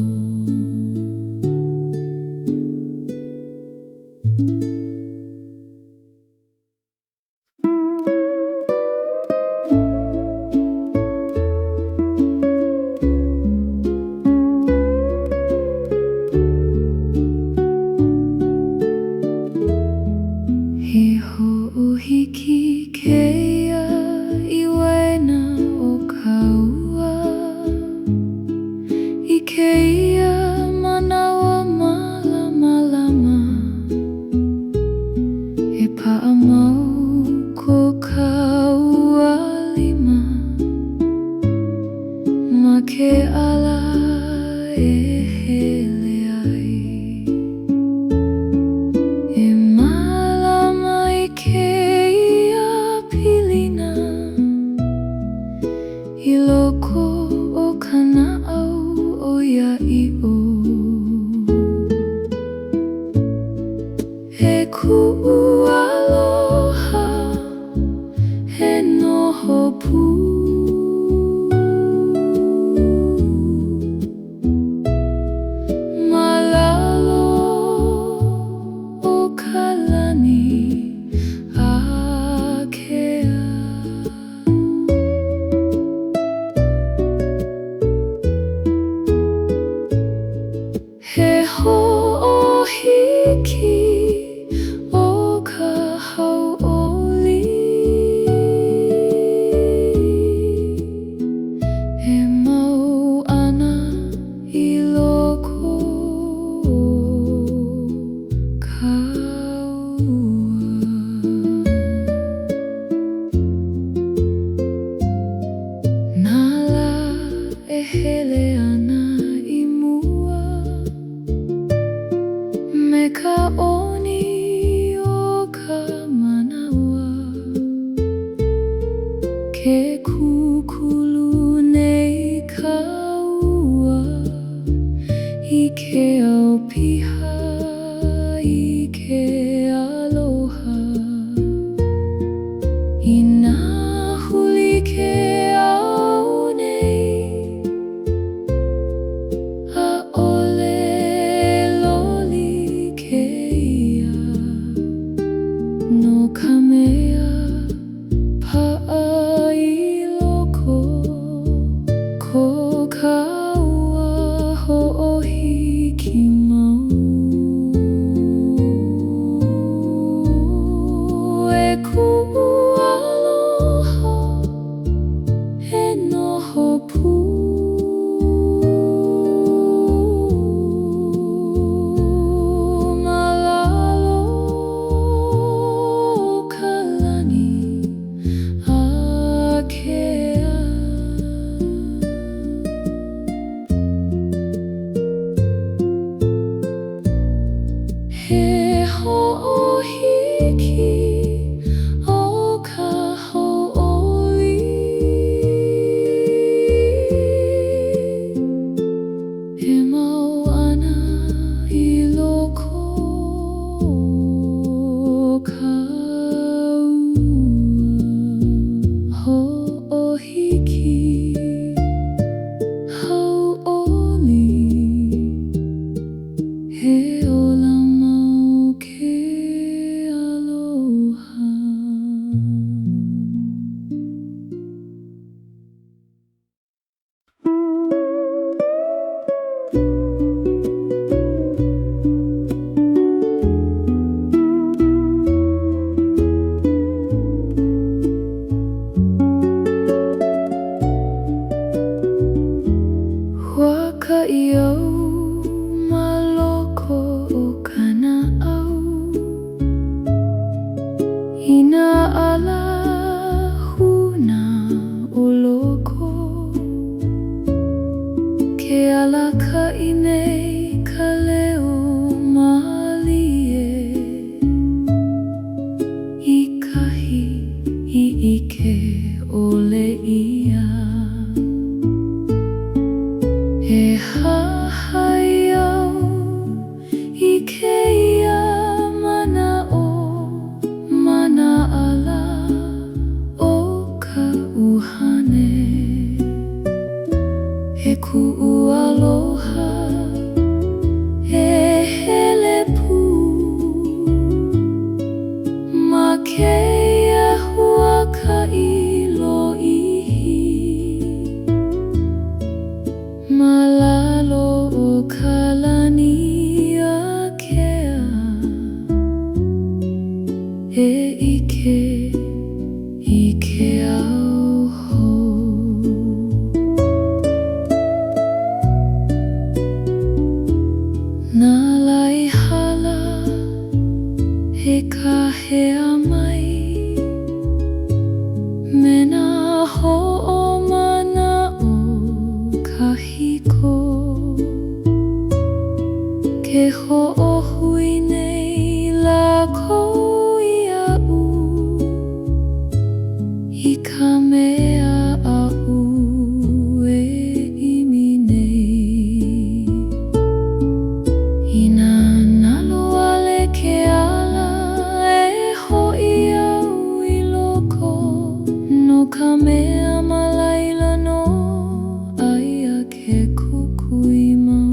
He ho'ohiki keia i waena o ka ua, i keia manawa malama, e pa'amau ko ka ua lima, ma ke ala e hele ai. E malama i keia pilina, i loko o ka na'au o ia'i'o. He ku'u aloha, he noho pū, malalo o ka lani akea. He ho'ohiki o ka hau'oli, e mau ana i loko o ka ua. Nala e hele ana i mua, me ka oni o ka manawa, ke kukulu nei ka ua, i ke ao piha, i ke aloha. I nā huli ke ao nei, a'ole loli keia, no ka mea pa'a i loko ko ka ua ho'ohiki mau. E ku'u aloha, he noho pū, malalo o ka lani akea. iau ma loko o kana au. Ina ala huna o loko, ke ala ka inei ka leo malie. I kahi I ike ole ia, e hahai au I keia mana o mana ala o ka uhane. E ku'u aloha e hele pū ma keia huaka'i lo'ihi. Ma lalo o ka lani akea, e ike I ke au hou. Nā laihala he kahea mai, me nā ho'omana o kahiko. Ke ho'ohui nei lākou ia'u, I ka mea a'u e imi nei. Ina nalo ale ke ala e ho'i au I loko, no ka mea malaila no aia ke kukui mau.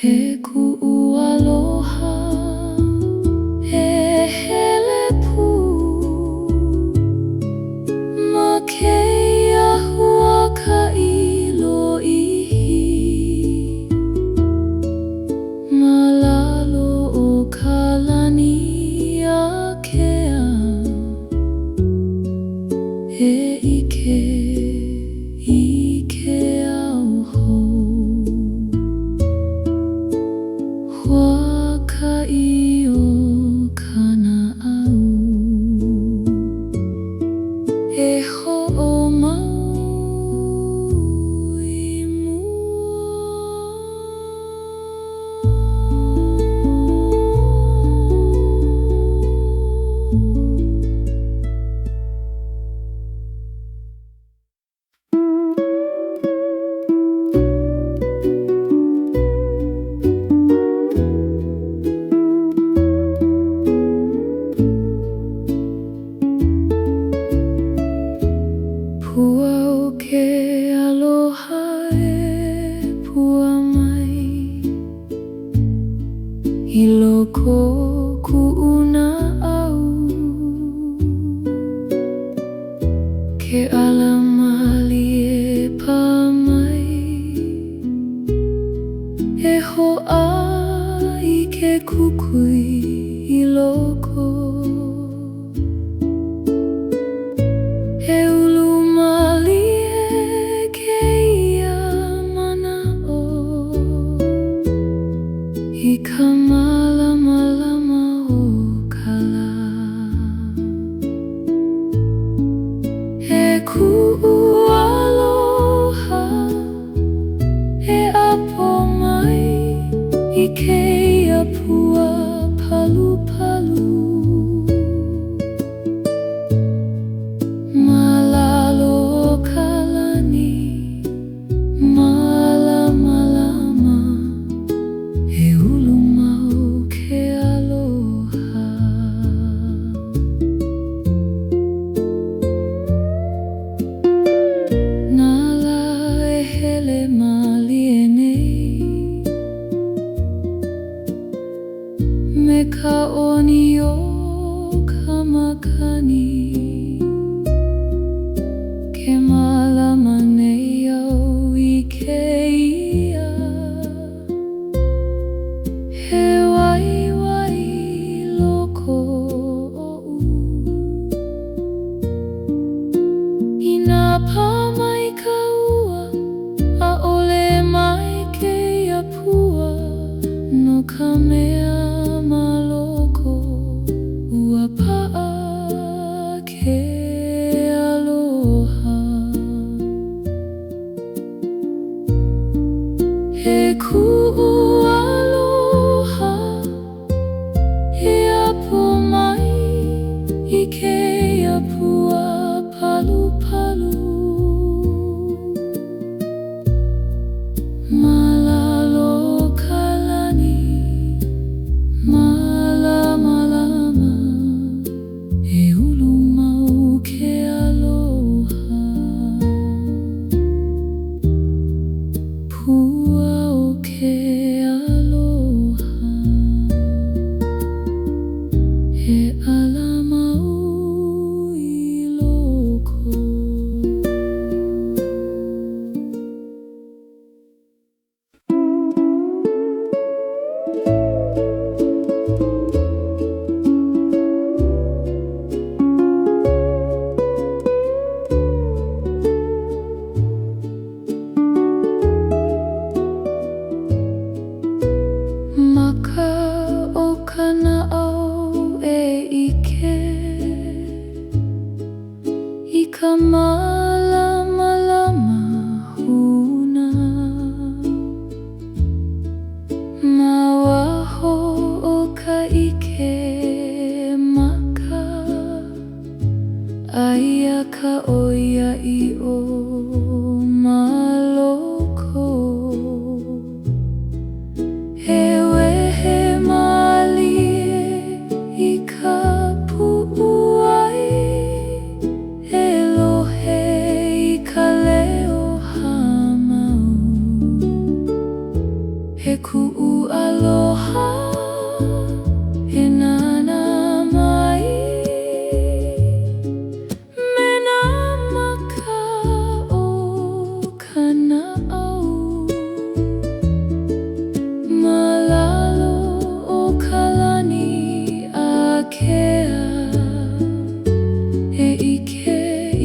He ku'u aloha e hele pū ma keia huaka'i lo'ihi. Ma lalo o ka lani akea, e ike I ke au hou. Huaka'i o kana au, e ho'omau I mua. Pua o ke aloha e pua mai, I loko ku'una au. Ke ala malie pa mai, e ho'a I ke kukui I loko. E ulu malie keia mana o, I ka malama lama o ka la. E ku'u aloha e apo mai I keia pua palu palu. Ma lalo o ka lani malama lama, e ulu mau ke aloha. Nā la e hele malie nei, me ka oni o ka makani. Ke malama nei au I keia, he waiwai loko o'u. I nā pā mai Ikamalama-lama huna Mawaho o kaike maka Aia ka oia I o maloko He wehe malie I ka pu'uai Elohe I ka leo hamau He ku'u aloha He nana mai Me nā maka o kana'au Malalo o ka lani a kea E ike I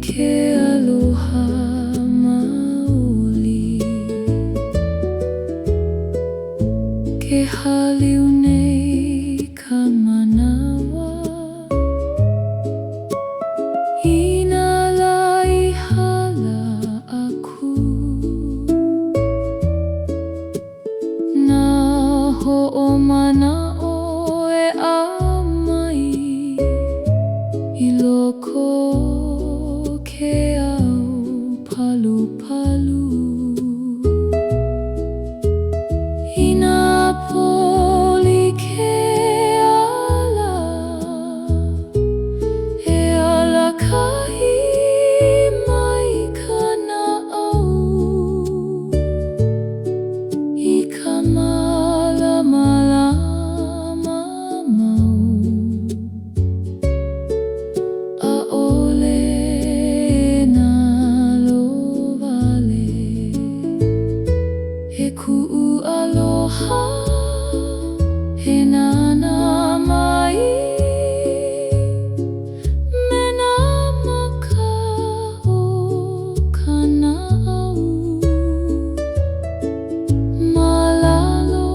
ke aloha maoli Ke haliu nei ka manawa Ina lai hala aku Nā ho'omana'o e ʻamai I loko ke au palu-palu Ina poli ke ala E ala kahi mai ka na'au I ka malama-lama mau ʻAʻole nā lowale He ku'u aloha He nana mai Me nā maka o kana'au Malalo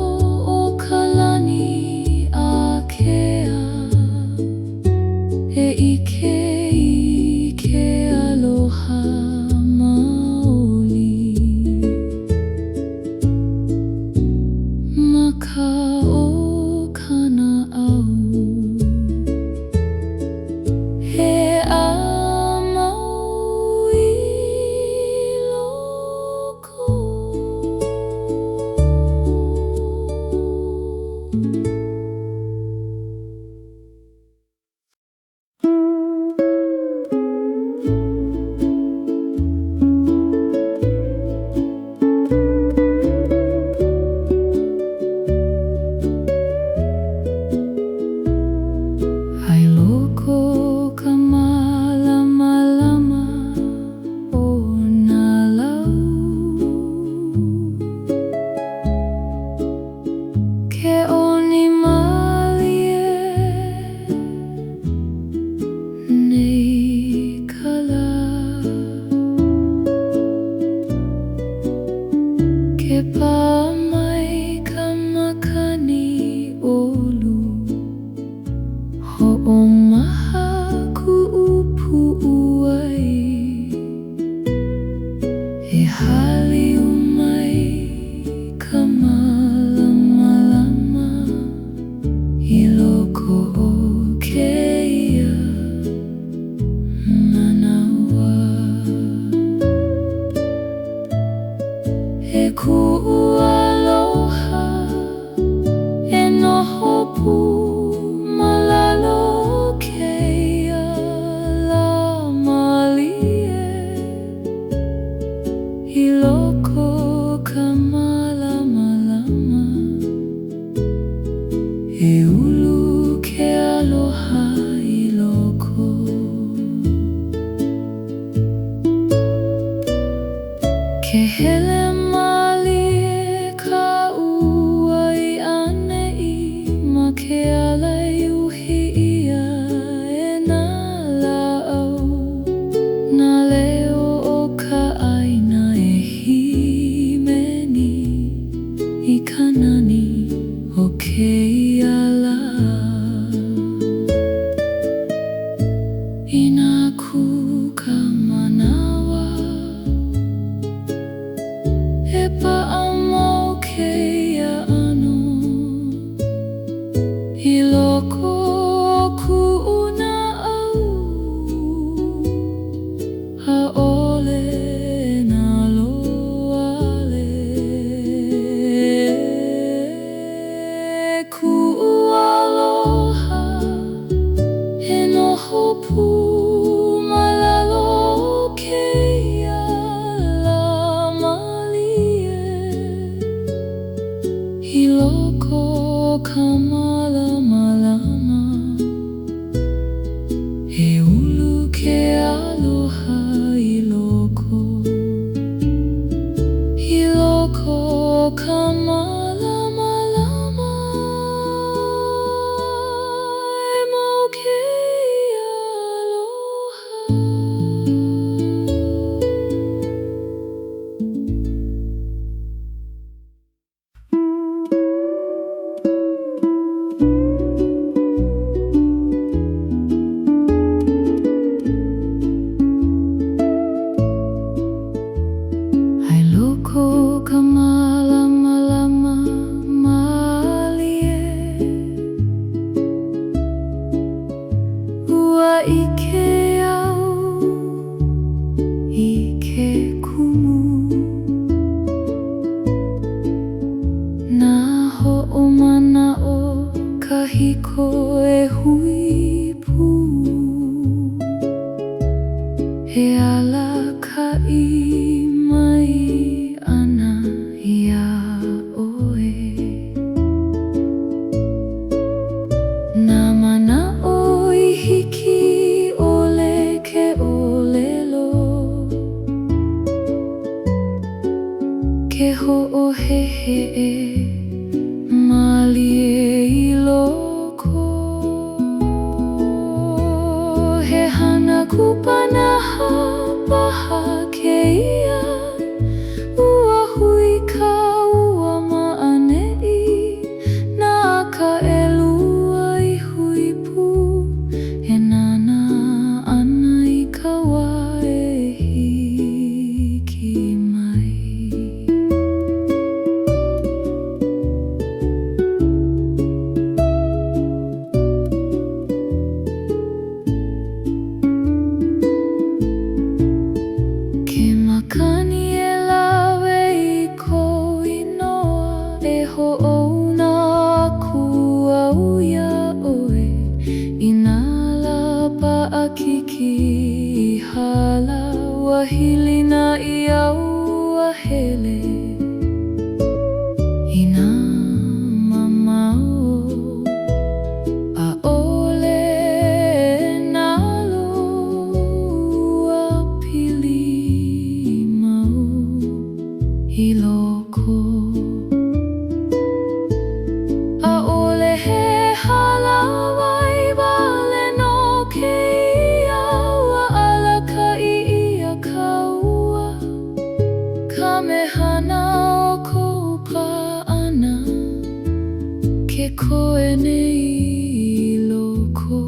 o ka lani a kea E ike I ke aloha maoli Maka o kana'au He ʻamau I loko Ai loko ka malama-lama o nā lau Ke ʻoni malie nei ka la Ke pā mai ka makani olu Ho'omaha ku'u pu'uai E haliu mai ka malama-lama I loko o keia manawa E ku'u aloha E noho pu Malalo keia la malie I loko ka malama-lama E ulu ke aloha I loko Ke hele malie ka uai ane I ma ke alai uhi ia e nā la'au Nā leo o ka ʻaina e himeni I ka nani o keia la I nā ku ala kai mai ana ia oe. Na mana o I hiki ole ke olelo, ke ho'ohehe e malie I loko. He hana kupanaha paha keia, ua hui ka ua ma'ane'i, na ka elua I hui pu, e nana ana I ka wā e hiki mai. Ke makani e lawe I ko inoa, e ho'ouna aku au ia oe. I nā lapa a kiki I hala, ua hilina I au a hele. I nā mamao a ole nā loa pili mau I loko. A ole he hala wai wale no keia, ua ala kai ia ka ua. Ka mehana o kou pa'ana, ke koe nei I loko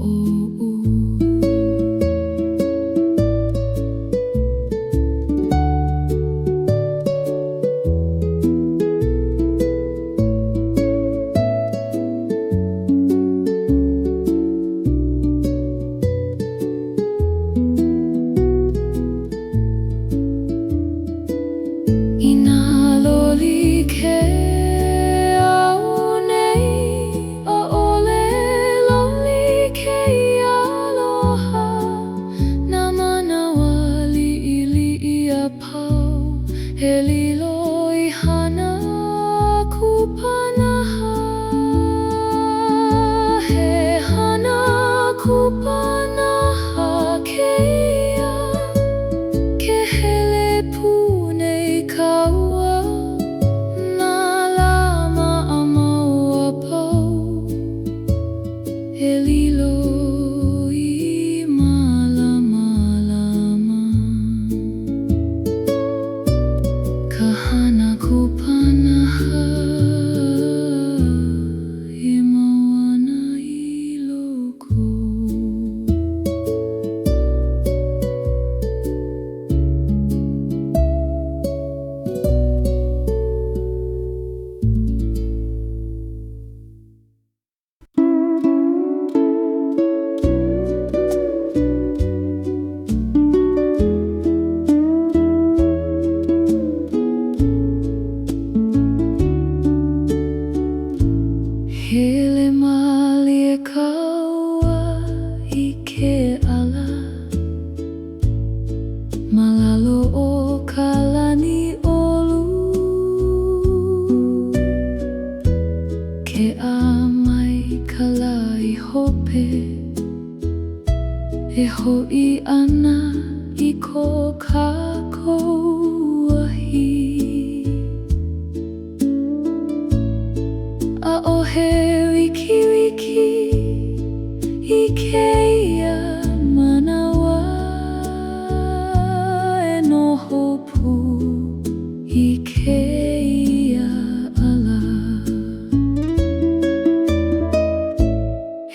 o'u. I nā loli ke au nei, a ole loli ke I aloha. Nā manawa li'ili'i a pau, he lilo I hana kupanaha. He hana kupanaha keia, ke hele pu nei ka ua. Nā lama a mau a pau, he lilo I malama lama. Ka hana kupanaha e mau ana I loko. Hele malie ka ua I ke ala, malalo o ka lani olu. Ke a mai ka lai hope, e ho'i ana I ko kākou ahi. A ohe wiki wiki I keia manawa, e noho pu I keia ala.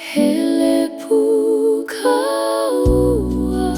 Hele pu ka ua,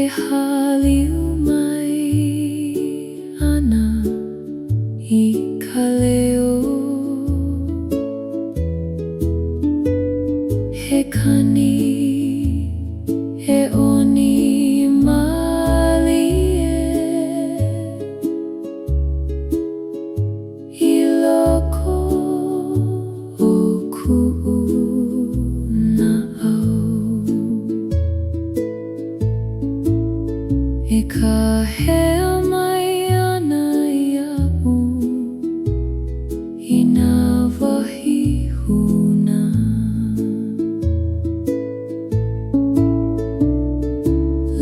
hali umai ana I ka leo he kani he oni malie I loko o ku'u na au E ka hea mai ana ia'u I nā wahi huna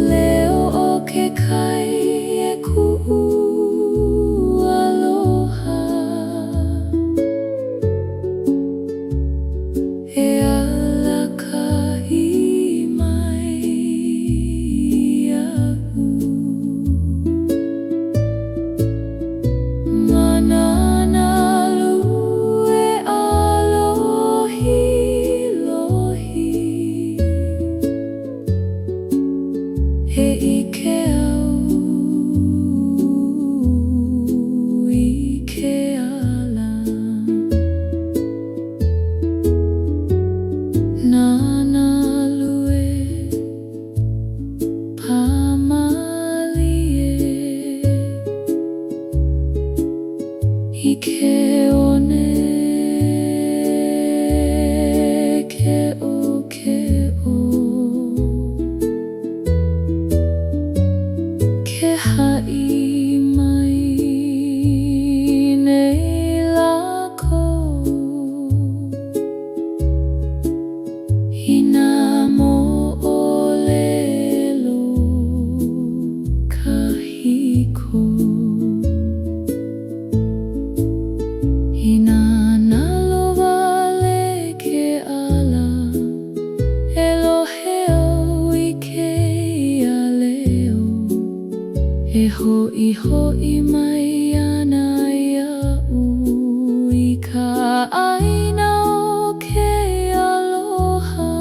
Leo o ke kai e ku'u aloha E ala ka I mai ia'u Manana lue alohi lohi He ike au I ke ala Nana lue pamalie I ke one ke o Ke ha'i mai nei lākou I nā mo'olelo kahiko I nā nalo wale ke ala Elohe au I ke ia leo E ho'i mai ana ia'u I ka ʻaina o ke aloha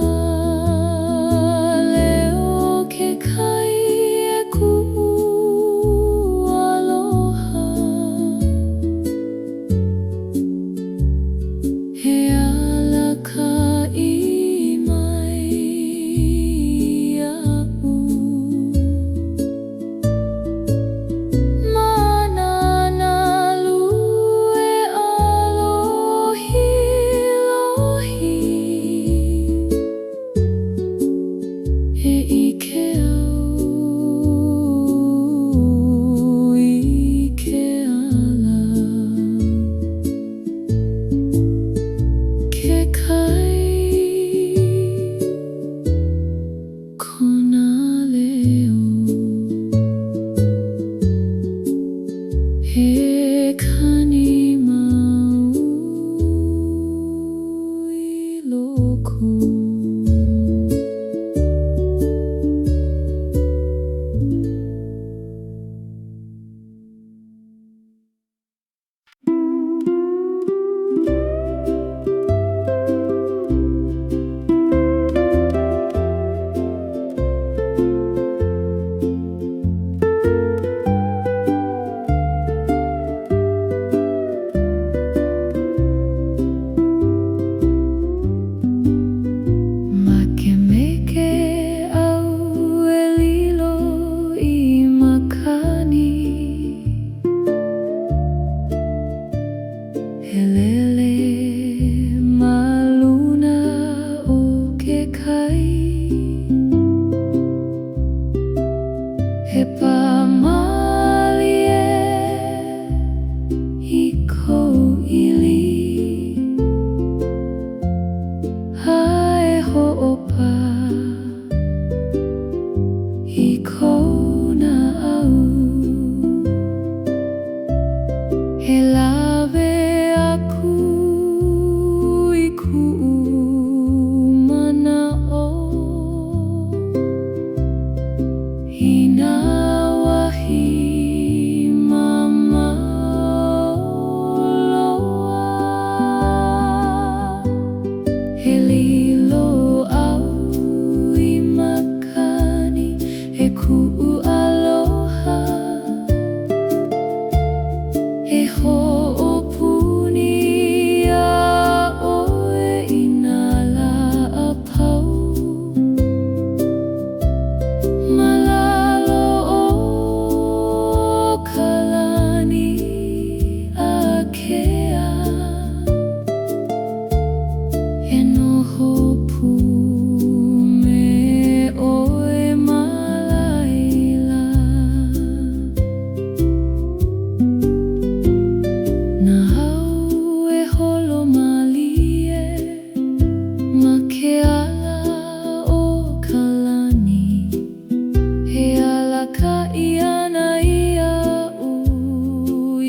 Leo o ke kai e ku'u aloha He ala ka I mai ia'u Manana lue alohi lohi E ike au I ke ala Ke kai kona leo He kani mau I loko Makemeke au e lilo I makani He lele ma luna o ke kai He pamalie I kou ili Hae ho'opa I kona au He lawe aku I ku'u mana'o I nā wahi mamauloa He lilo au I makani E ku'u aloha e ho'opuni a'oe I nā la'apau malalo o kalani akea e noho pu me oe malaila na hau e holo malie ma ke ala o kalani he alaka I ana ia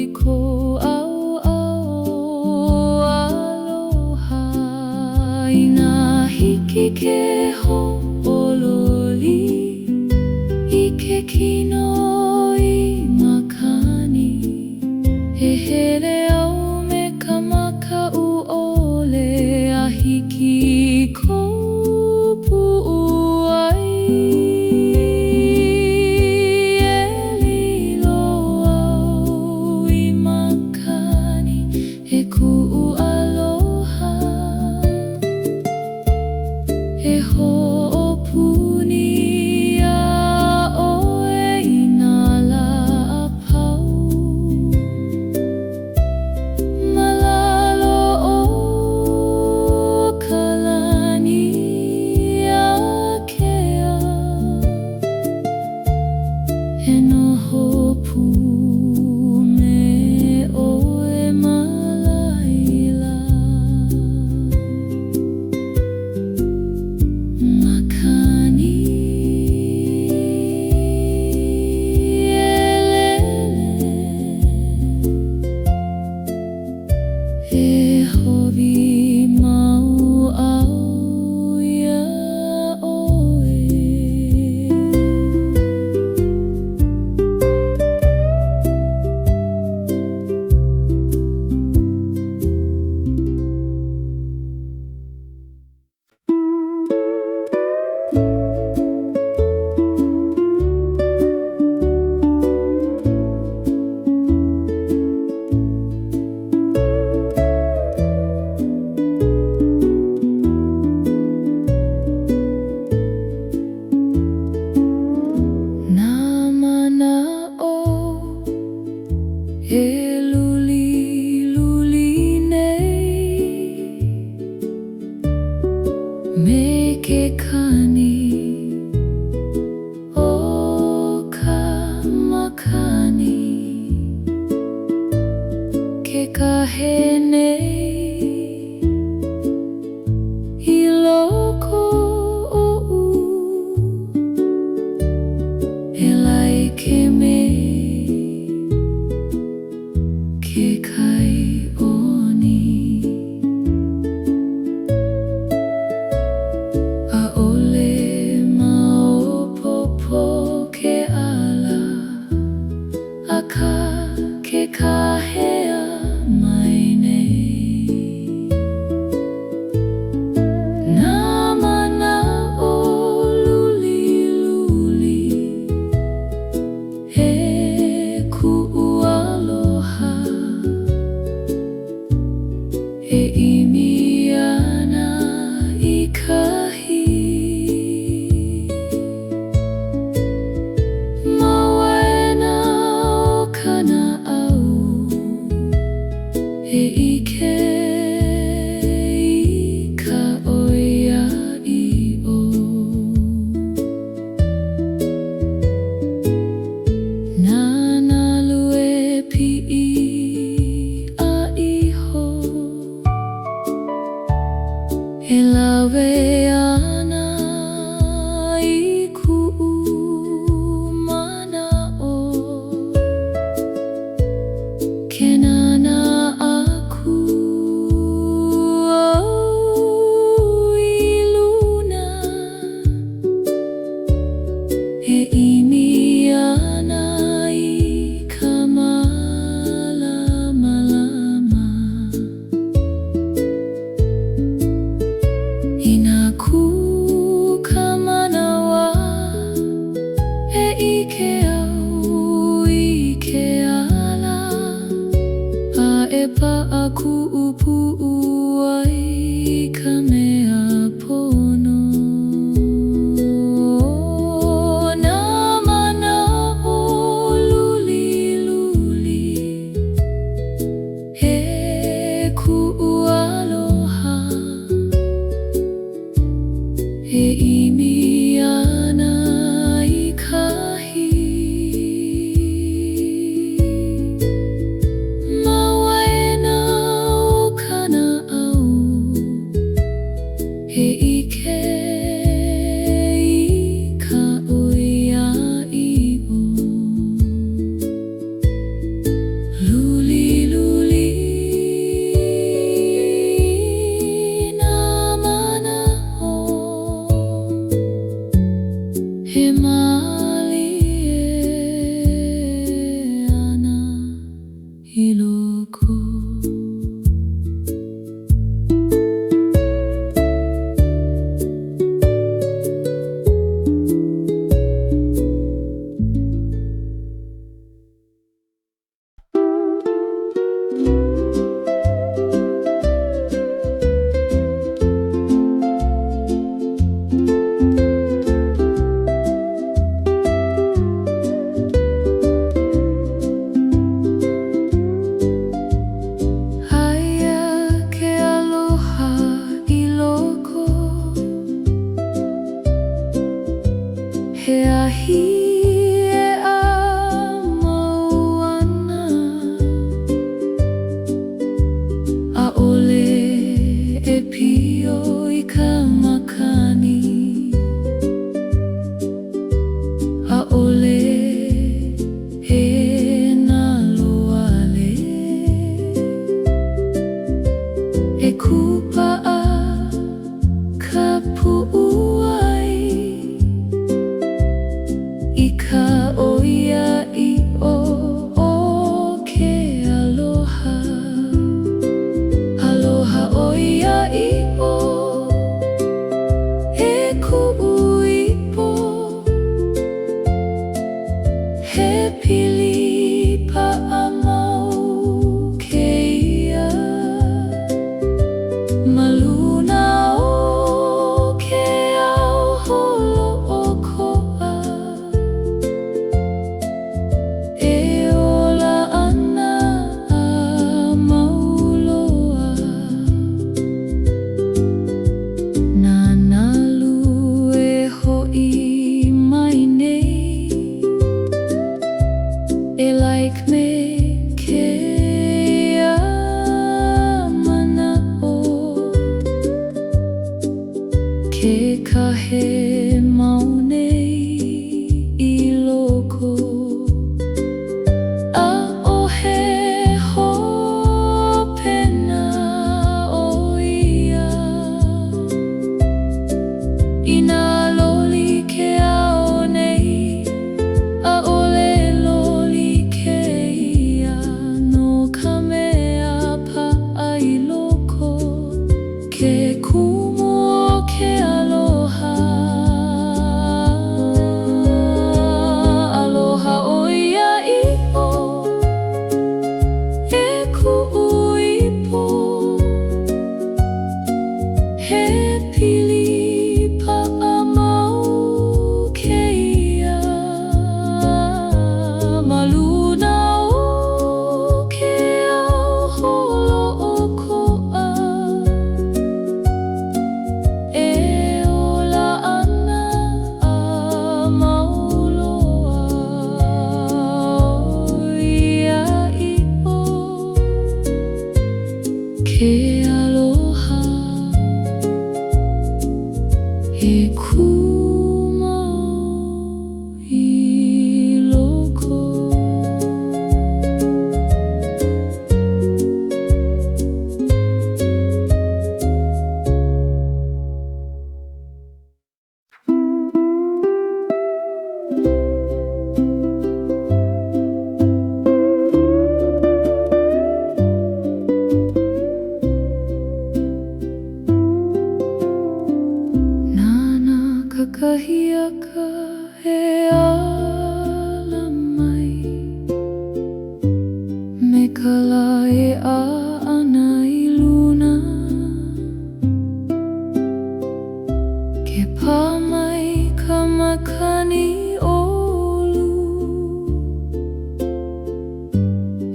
I ko au aloha I nā hiki ke ho'ololi I ke kino I makani he hele au me ka maka'u ole a hiki kou pu'u ai e lilo au I makani e ku'u aloha e ho'opuni a'oe I nā la'apau malalo o kalani akea e noho pu me oe malaila makani e hobi mau au ia oe nā mana'o e luli nei me ke kani o ka makani ke kahe nei I loko o'u e laike me ke kai oni a'ole maopopo ke ala aka ke kahea mai nei ke au I ke ala A e paʻaku upuʻu ai ka mea pono Nā mana o luli luli He kuʻu aloha E imi ana I kahi Mawaena o kana au He ike I ka oiaʻiʻo Luli luli Nā mana o He malie ana I loko He ahi e a mau ana ʻAʻole e pio I ka makani ʻAʻole e nā loale E kupaʻa ka puʻu ai I ka oiaʻiʻo o ke aloha Aloha oiaʻiʻo E kuʻu ipo He pili paʻa mau kēia Ma luna o ke ao holo o koʻa E ola ana a mauloa Nā nalu e hoʻi mai nei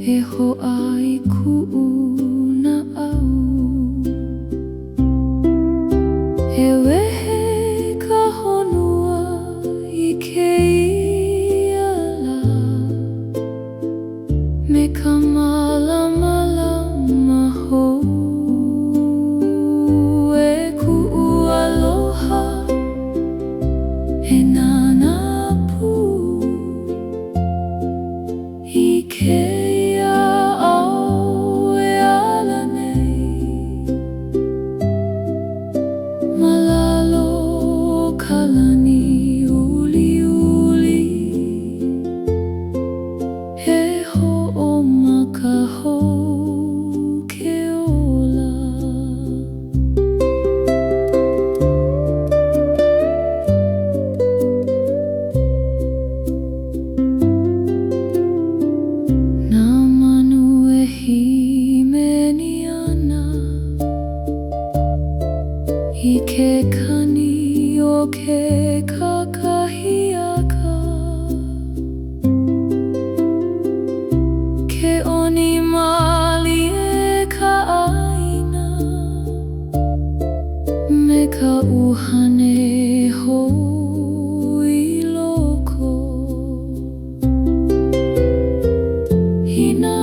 e ho'ai ku'u na au. E wehe ka honua i kēia la, me ka malamalama hou. E ku'u aloha, e nana pu i kēia au e ala nei. Malalo ka lani uli uli, he ho'omaka hou ke ola. Nā manu e himeni ana i ke kani o ke kakahiaka. Ke oni mali e ka ʻāina, me ka uhane hou i loko. Hina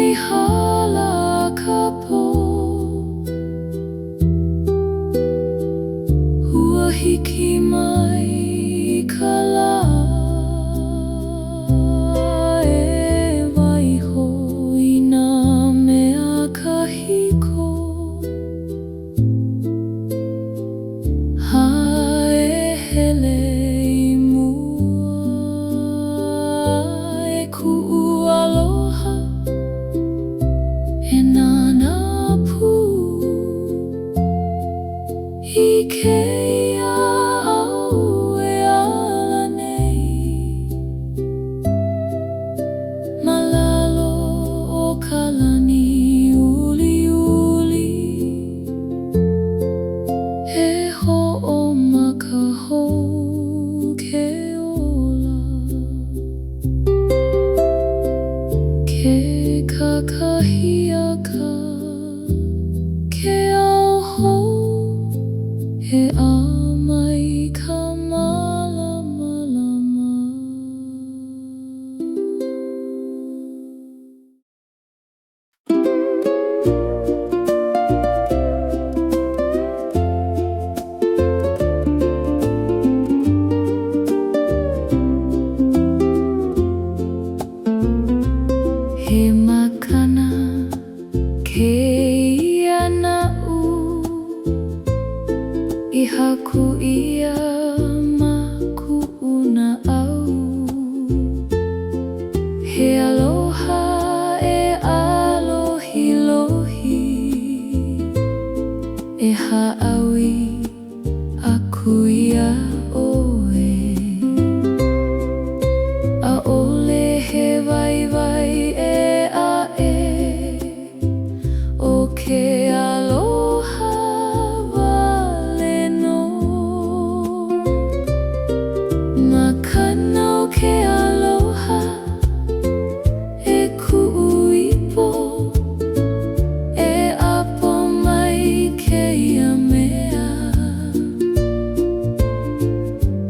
i hala ka pō, ua hiki mai ka lā. E waiho i nā mea kahiko, e hele i mua. E ku'u aloha, e nana pu i kēia au e ala nei. Malalo o ka lani uli uli, he ho'omaka hou ke ola. Ke kakahiaka, ke ao hou, he a mai ka malamalama. He makana kēia na'u i haku ia ma ku'u na au. He aloha e alohi lohi, e ha'awi aku ia oe. ʻAʻole he waiwai e a'e o ke aloha wale no. Makana o ke aloha e ku'u ipo, e apo mai kēia mea.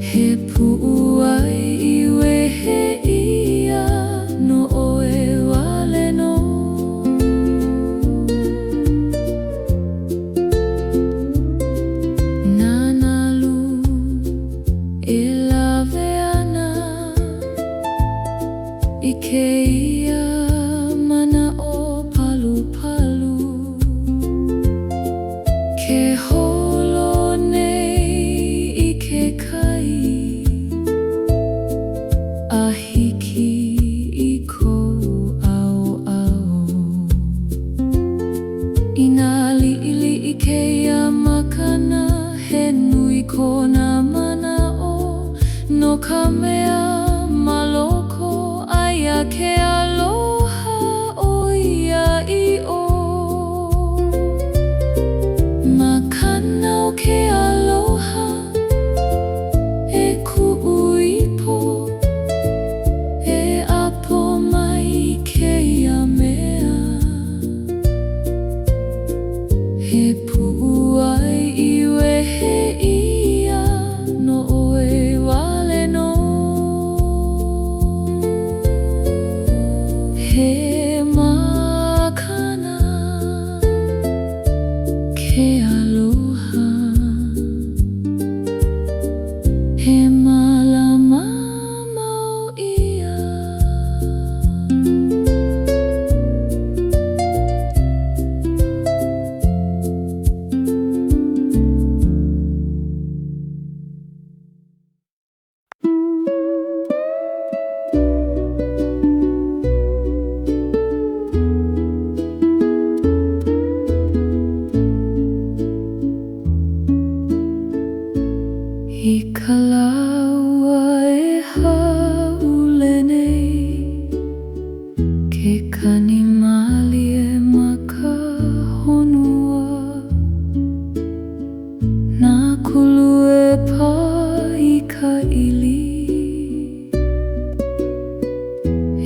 He pu'u ai i wehe ia no oe wale no. Nanalu e lawe ana i kēia mana o palu palu. Ke holo nei i ke kai, a hiki i kou au au. I nā li'ili'i kēia makana, he nui kona mana o no ka mea maloko aia ke aloha.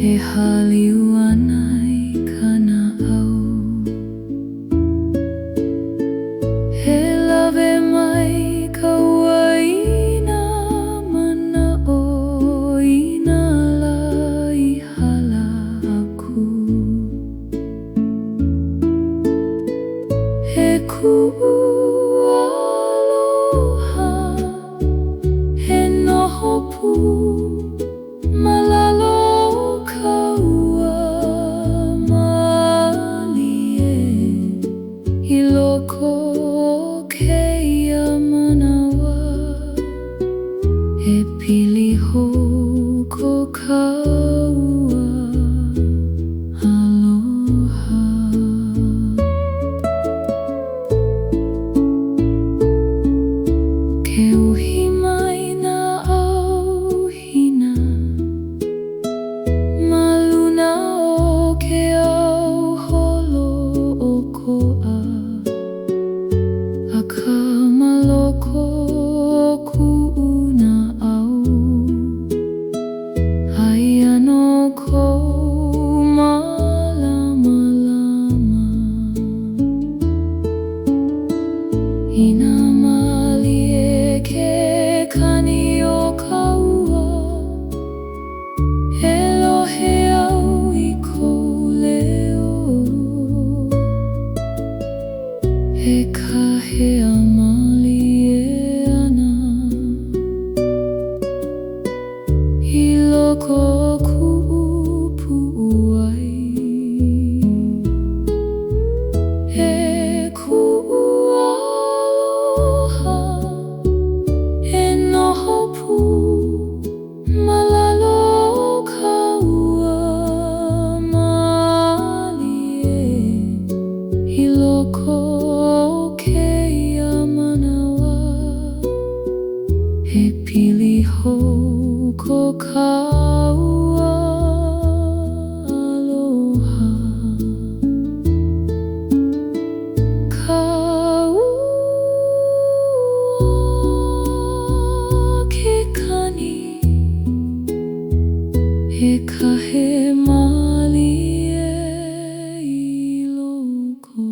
He haliuanai kana au. He lawe mai ka ua ina mana'o ina la I hala aku. He ku'u aloha, he noho pu malalo ka ua malie I loko o keia manawa. He pili hou ko ka ua aloha. Ke uhi mai na auhina, ma luna o ke auholo o ko'a. A ka maloko o ku'u na au, aia no kou malamalama. Ina malie ke kani o ka ua, e lohe au I kou leo. He kahea malie ana I loko o ku'u pu'uai. He ku'u aloha, he noho pu malalo ka ua malie I loko o keia manawa. He pili hou ko ka ua aloha. Ka ua ke kani, he kahe malie I loko.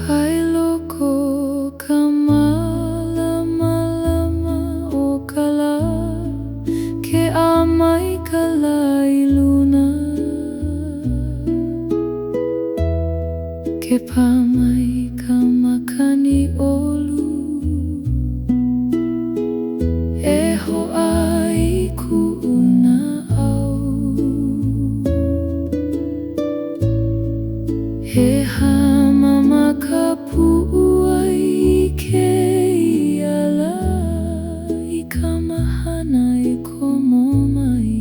Hai loko ka malamalama o ka la, ke a mai ka lai luna. Ke pā mai ka makani olu, e ho'a I ku'u na au. He hamama ka pu'uai I keia la I ka mahana I komo mai.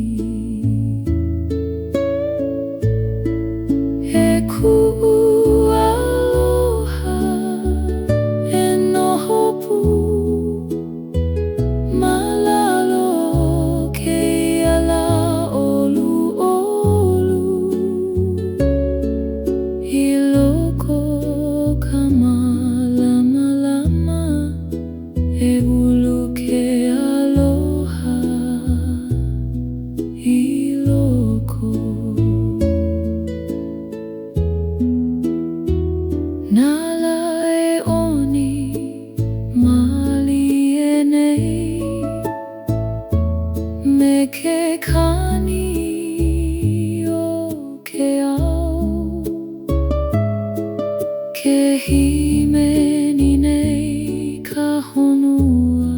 He ku'u aloha, he noho pu malalo keia la olu olu. I loko o ka malamalama, e ulu ke aloha I loko. Nala e oni malie nei, me ke kani o ke au. Ke himeni nei ka honua,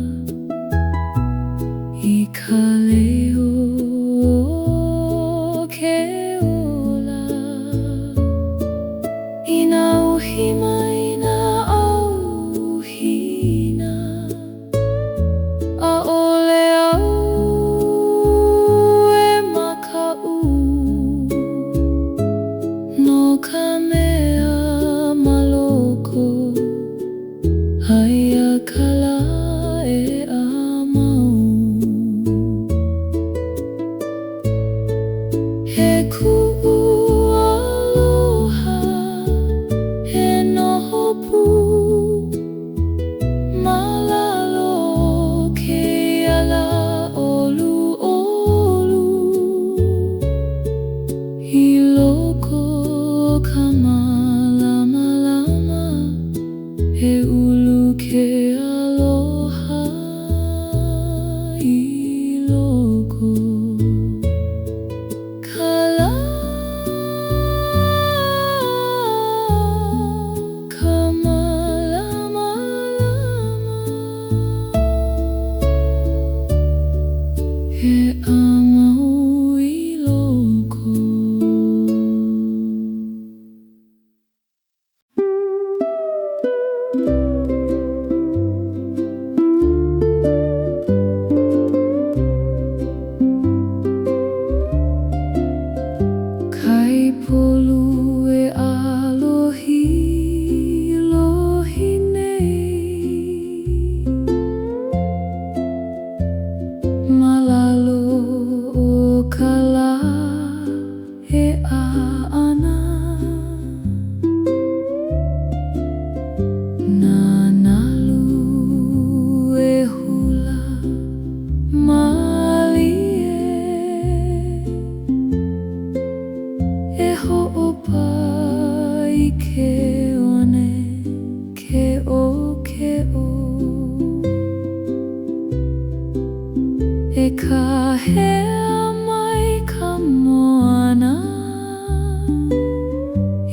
e ka hea mai ka moana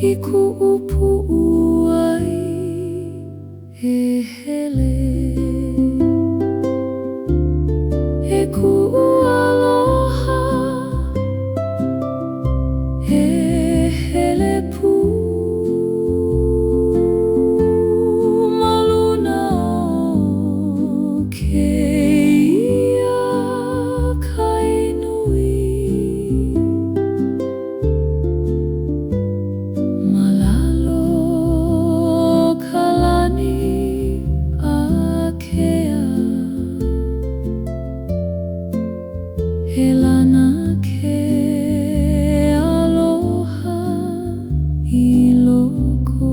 i ku'upu'u ai e hele e ku'u aloha e hele pu ma luna o keia kainui malalo ka lani akea he lana ke aloha i loko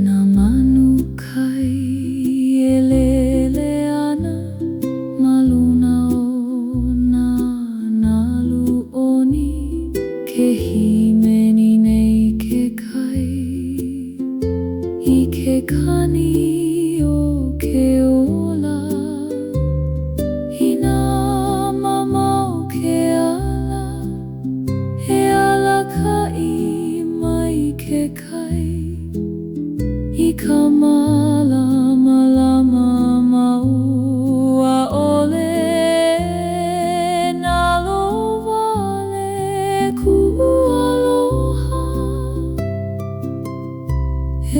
nā manu kai e lele ana ma luna o nā nalu oni ke himeni nei ke kai i ke kani o ke ola i nā mama o ke ala he ala ka i mai ke kai i ka malama lama maua ole nā lowale ku'u aloha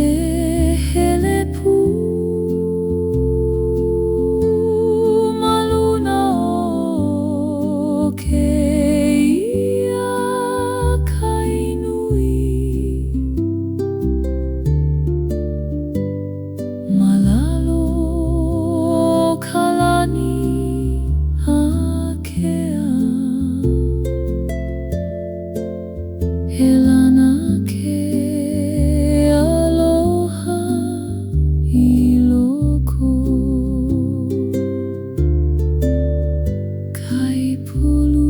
e hele pu ma luna o keia kainui malalo ka lani akea he lana ke aloha i loko kai pulu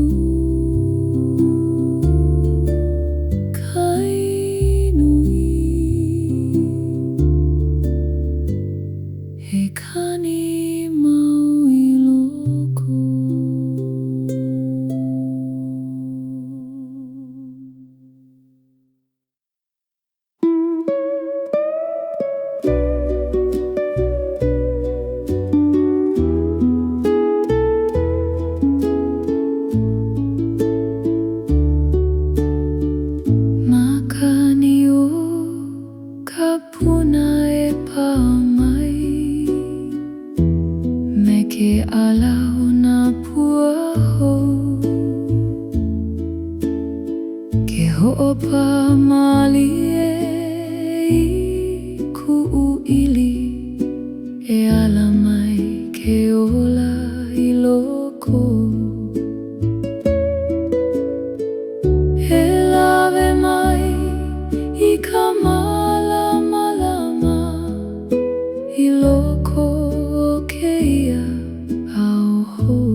kai nui he kani mau i loko makani o ka puna e pā mai me ke alau nā pua hou ke ho'opa mali e i ku'u ili e ala mai ke ola i loko he lawe mai i ka malama lama i loko o keia au hou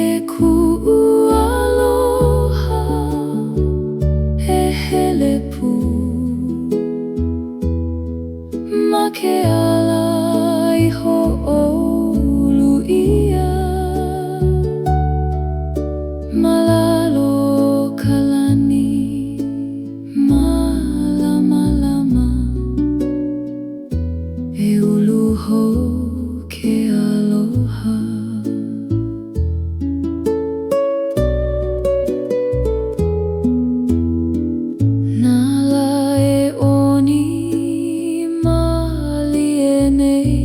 e ku'u aloha e hele pu ma ke ala i ho'oulu ia malalo ka lani malama lama e ulu hou ke aloha nā la e oni mali e nei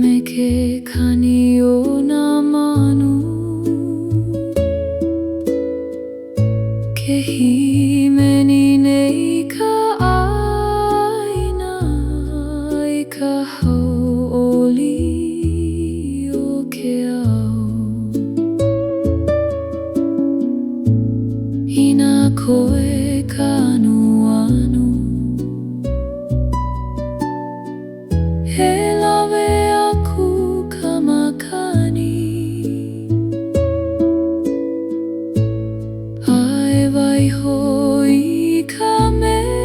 me ke kani o nā manu ke himeni nei ka āina i ka hau'oli o ke ao i nā koe ka anuanu he lawe aku ka makani ai waiho i ka mea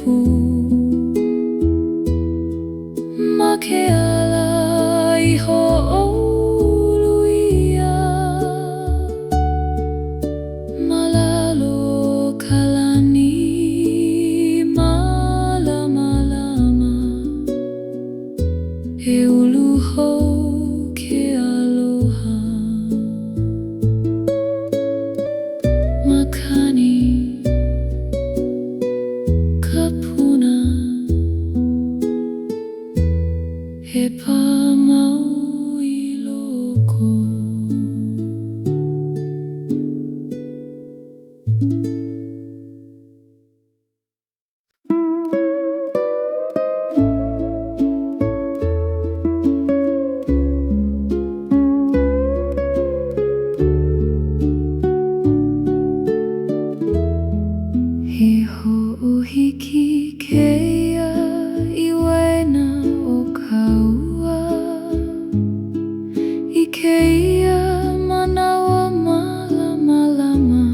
pu ma ke ala I ho'oluia malalo kalani malama e ulu hou ke aloha makani kapuna he pa mau I loko he ho'ohiki keia I waena o kaua I keia manawa malama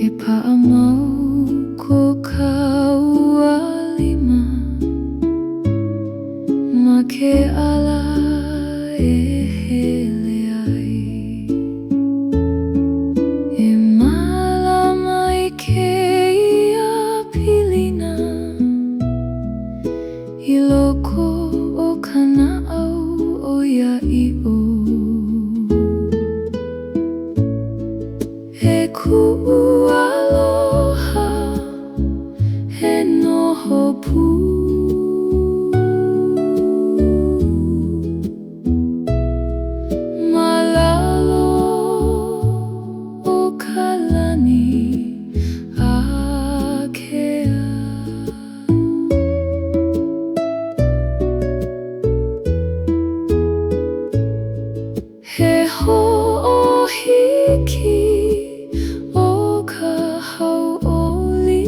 e pa'a mau ko kaua lima ma ke ala e hele ai e malama I keia pilina I loko o kana'au o ia'i'o e ku'u aloha he noho pu malalo o kalani akea he ho'ohiki o ka hau'oli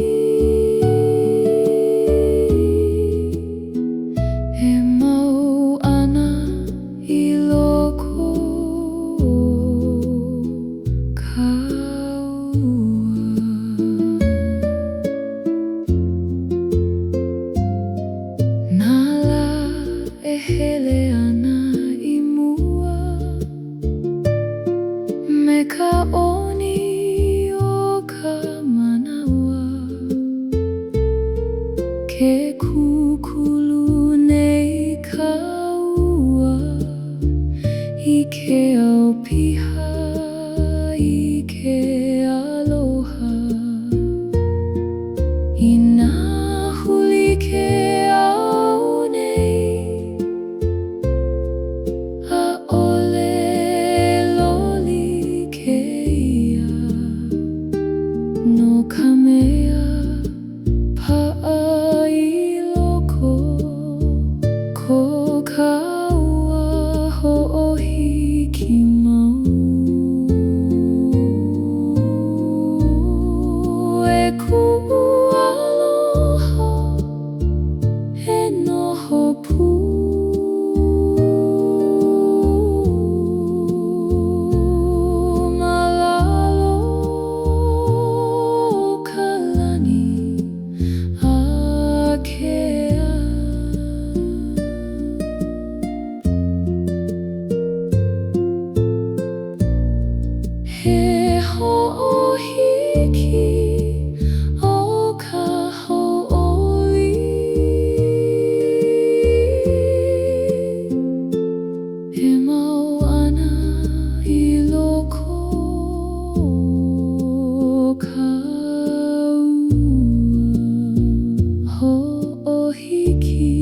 e mau ana I loko kaua nala e hele ana I mua me ka oni o ka manawa ke kukulu nei ka ua I ke au piha I ke aloha I nā huli ke au nei a'ole loli keia no ka mea pa'a I loko ko ka ua ho'ohiki mau e ku'u aloha he noho pu malalo o kalani akea he ho'ohiki o ka hau'oli he mau ana I loko kaua ho'ohiki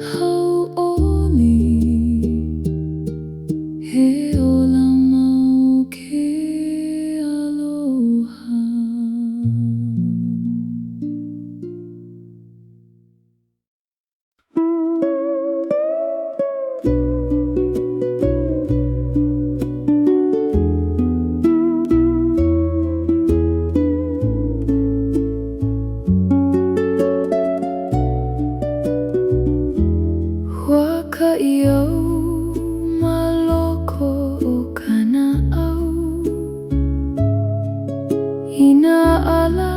hau'oli he ola mau ke aloha Waka'iau ma loko o kana'au I nā ala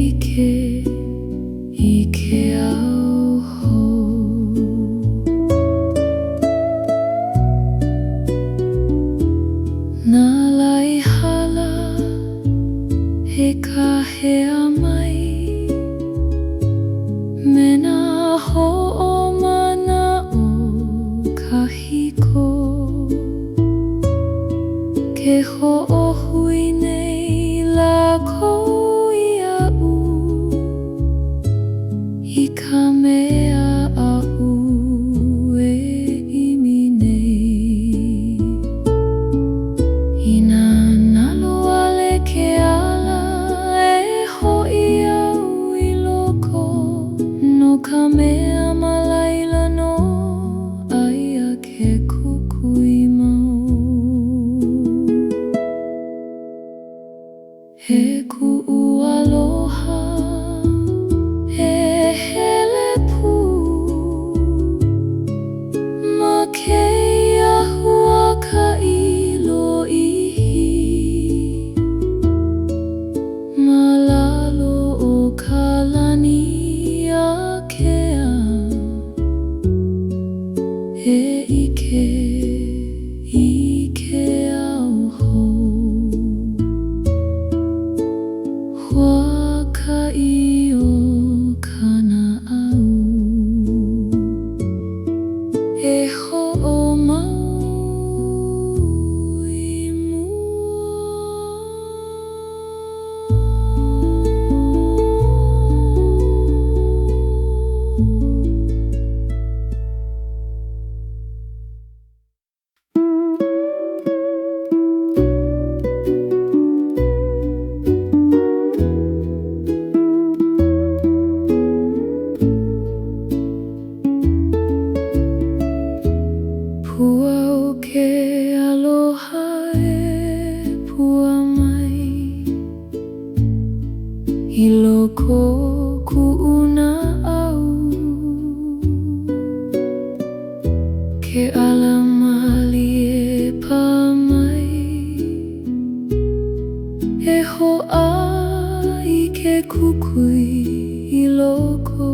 ike, ike auho. Nalai hala he kahea mai, mena ho'omana o kahiko. Ke ho'ohui nei lākou ia'u I ka mea a'u e imi nei. Ina nalo ale ke ala e ho'i au I loko no ka mea malaila no aia ke kukui mau. He ku'u aloha, he hele pū, ma keia huaka'i lo'ihi, ma lalo o ka lani a kea, he ike, ike auho. Huaka'i o kana au e ho'omau I mua. Pua o ke aloha e pua mai I loko ku'una au. Ke alamali e pa mai e ho'a I ke kukui I loko.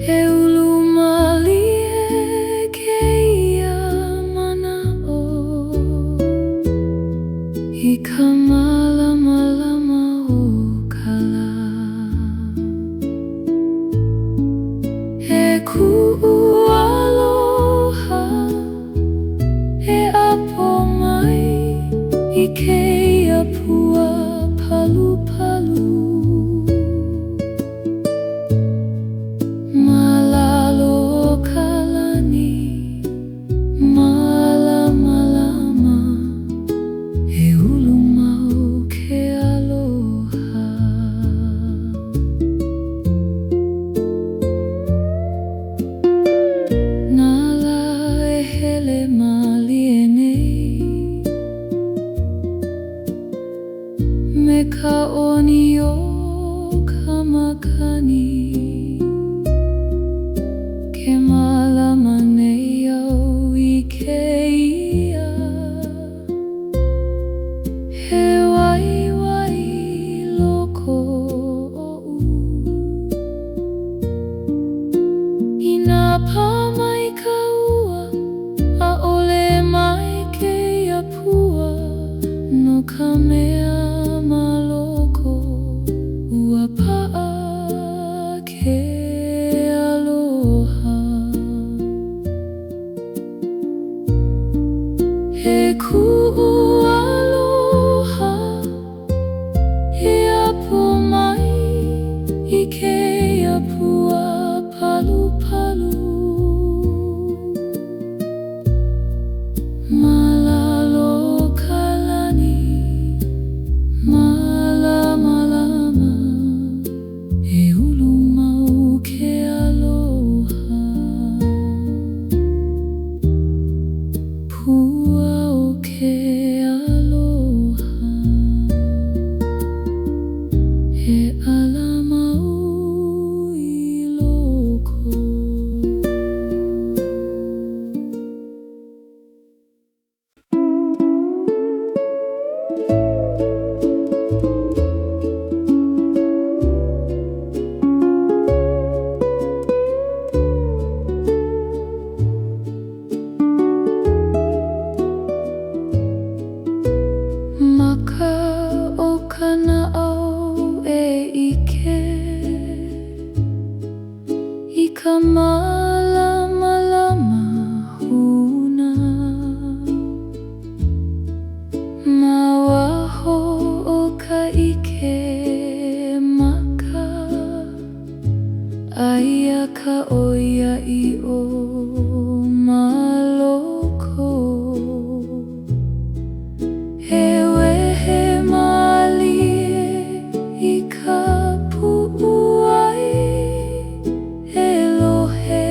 He ulu mali e keia mana'o I ka malamalama o ka lā. He ku'u aloha e apo mai I keia pua palu palu. Me ka oni o ka makani ke malama nei au I ke ia. He waiwai loko o'u I nā pā mai ka ua a ole mai keia pua no ka mea maloko ua pa'a ke aloha. He ku'u aloha he apo mai I keia pua palu palu. Malalo ka lani malamalama e ulu mau ke aloha. Pua o ke aloha he alamau I loko. ka oia'i o maloko. He wehe malie I ka pu'uai, Elohe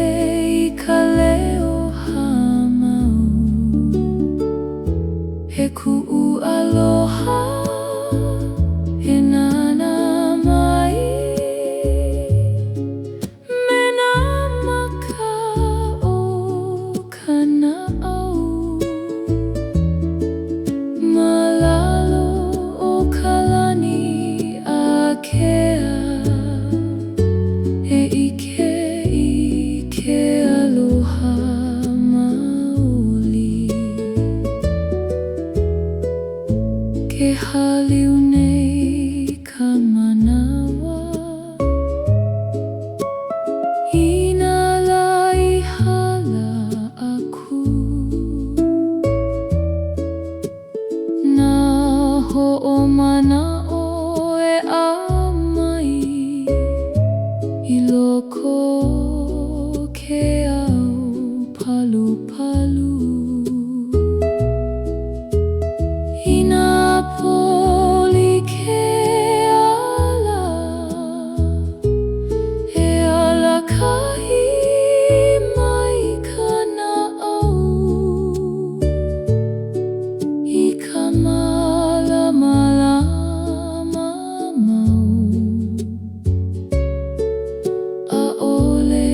I ka leo hamau. He ku'u aloha e nana mai, me nā maka o kana'au. Malalo o ka lani a kea, e ike I ke aloha maoli. Ke haliu nei ka manawa, I nā laihala aku. Nā ho'omana'o e ʻamai I loko ke au palupalu. I nā poli ke ala, e ala kahi mai ka na'au. I ka malama mau, ʻaʻole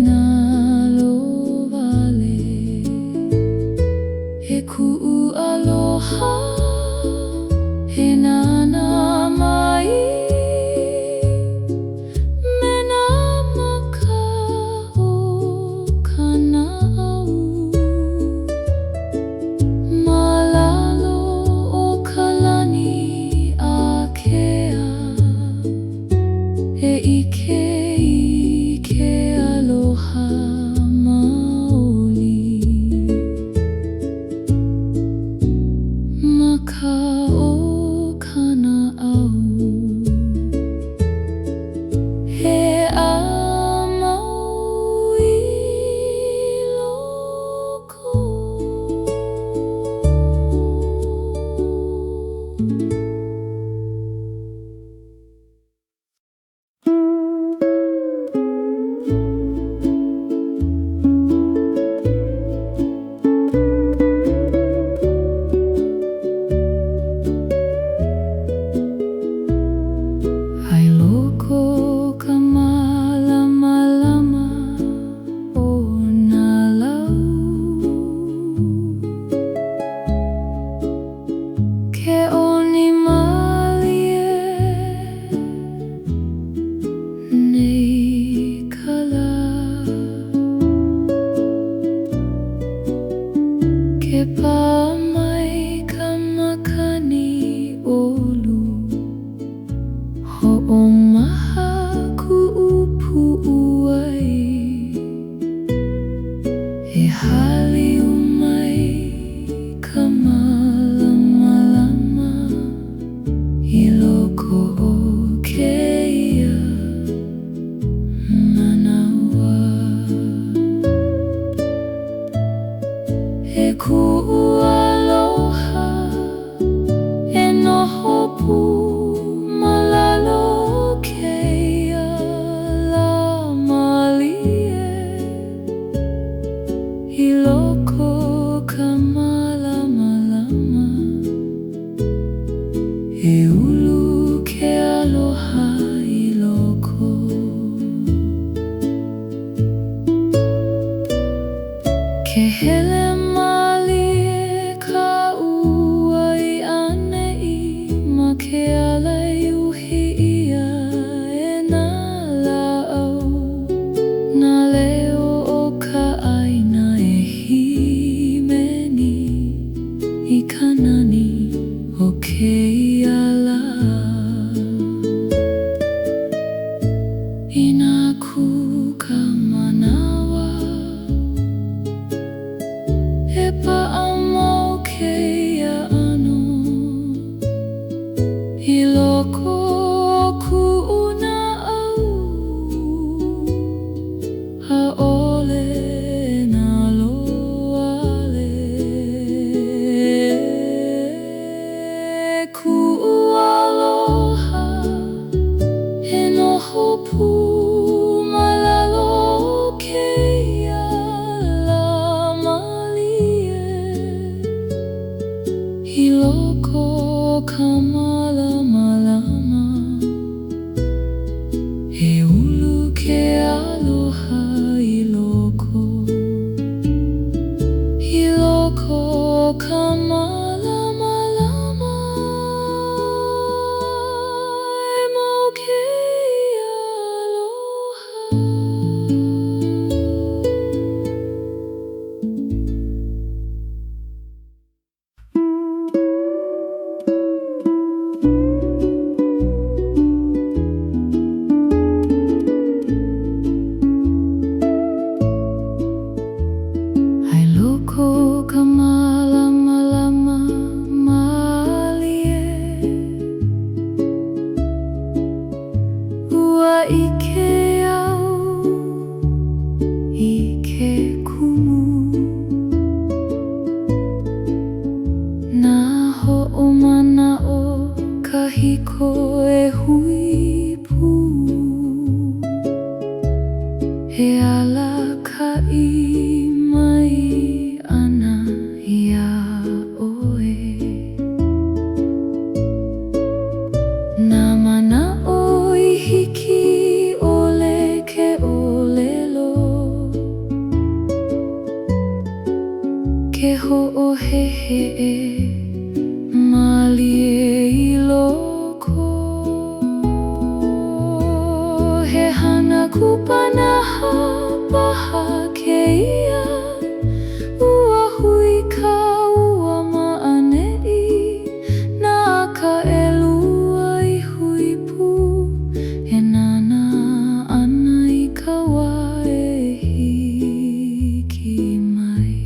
nā lowale. He ku'u aloha he nana mai, me nā maka o kana'au. Malalo o ka lani a kea, e ike I ke aloha maoli. Maka o kana'au, he ʻamau I loko. Ai loko ka malamalama o nā lau, ke ʻoni malie nei ka la, ke pā mai ka makani olu. Ho'omaha ku'u pu'uai, e haliu mai ka malamalama I loko o keia manawa. He ku'u aloha e noho pu malalo keia la malie. I loko ka malamalama, e ulu ke aloha I loko. Ke hele malie ka uai ane I ma ke alai uhi ia e nā la'au. Nā leo o ka ʻaina e himeni I ka nani o keia la. I nā kuka manawa, e pa'a mau keia ano. I loko o ku'u na'au, i ke au i ke kumu. Nā ho'omana'o kahiko e hui pū. He ala ka'i mai ana ia oe. Nā mana'o i hiki ole ke olelo. Ke ho'ohehe'e malie i loko. He hana kupanaha paha keia. Ua hui ka ua ma'ane'i. Nā ka elua i hui pū. He nana ana i ka wā e hiki mai.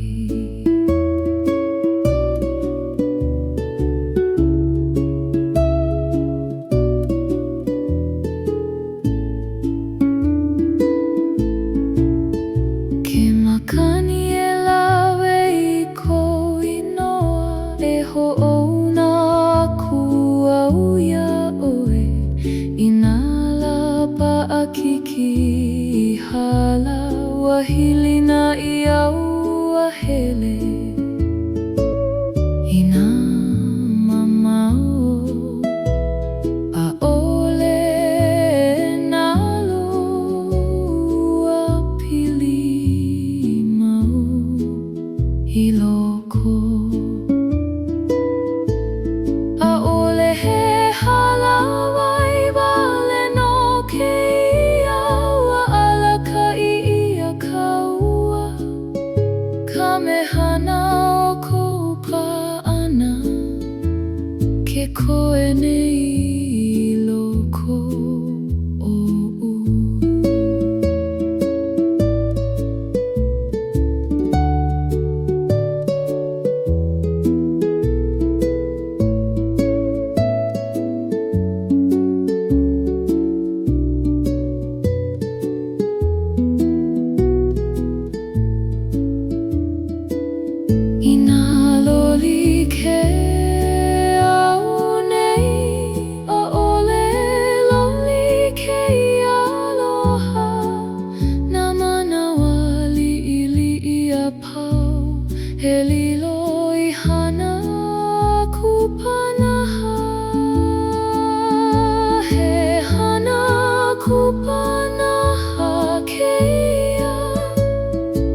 Ke makani e lawe i ko inoa. E ho'ouna aku au ia oe. I nā lapa a kiki i hala. Wahilina i au a hele. I nā mamao a ole nā loa pili mau i loko. A ole he hala wai wale no ke ia. Ua ala ka'i ia ka ua. Ka mehana o kou pa'ana. Ke koe nei i loko o'u. I nā loli ke au nei. A ole loli ke ia aloha. Nā manawa li'ili'i a pau. He lilo i hana kupanaha. He hana kupanaha ke ia.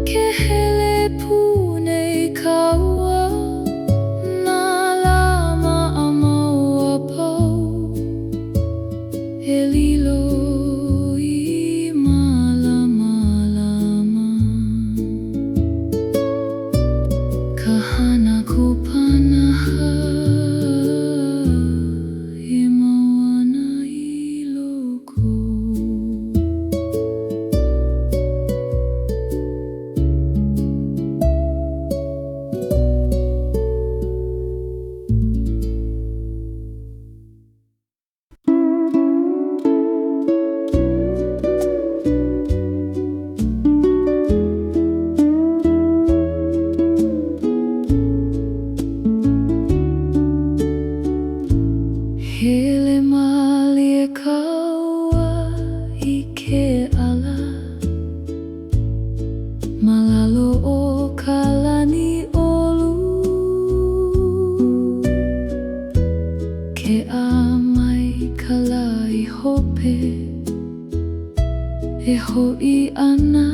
Ke hele pū nei ka ua. Nā lama a mau a pau. He lilo i malama lama. Ka hana kupanaha e mau ana i loko. Hele malie ka ua i ke ala. Malalo o ka lani olu. Ke a mai ka lai hope. E ho'i ana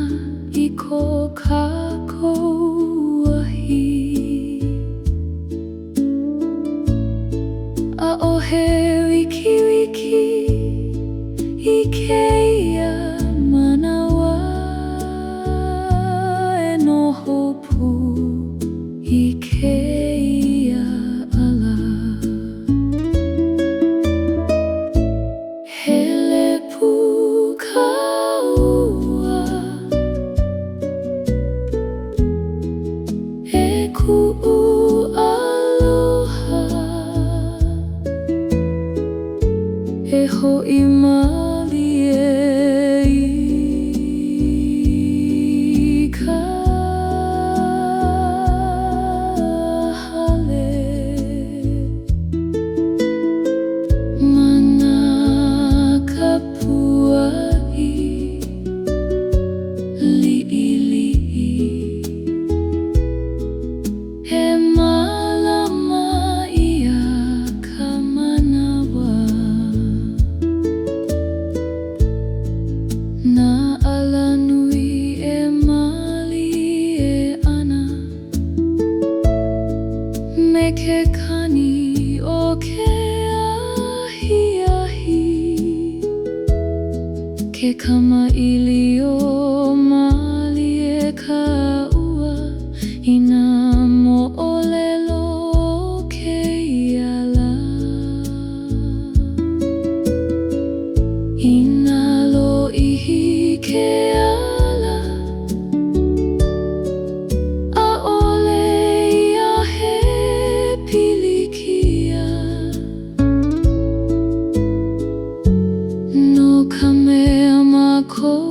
i ko kākou ahi. A ohe wiki wiki i ke ia manawa. E noho pū i ke ia ala. Hele pū ka ua. E ku'u aloha. E ho'i malie kama iliyomaliekaua ina mo'olelo ke'iala inalo ihi ke'ala a'ole ia he pilikia no ka mea mākou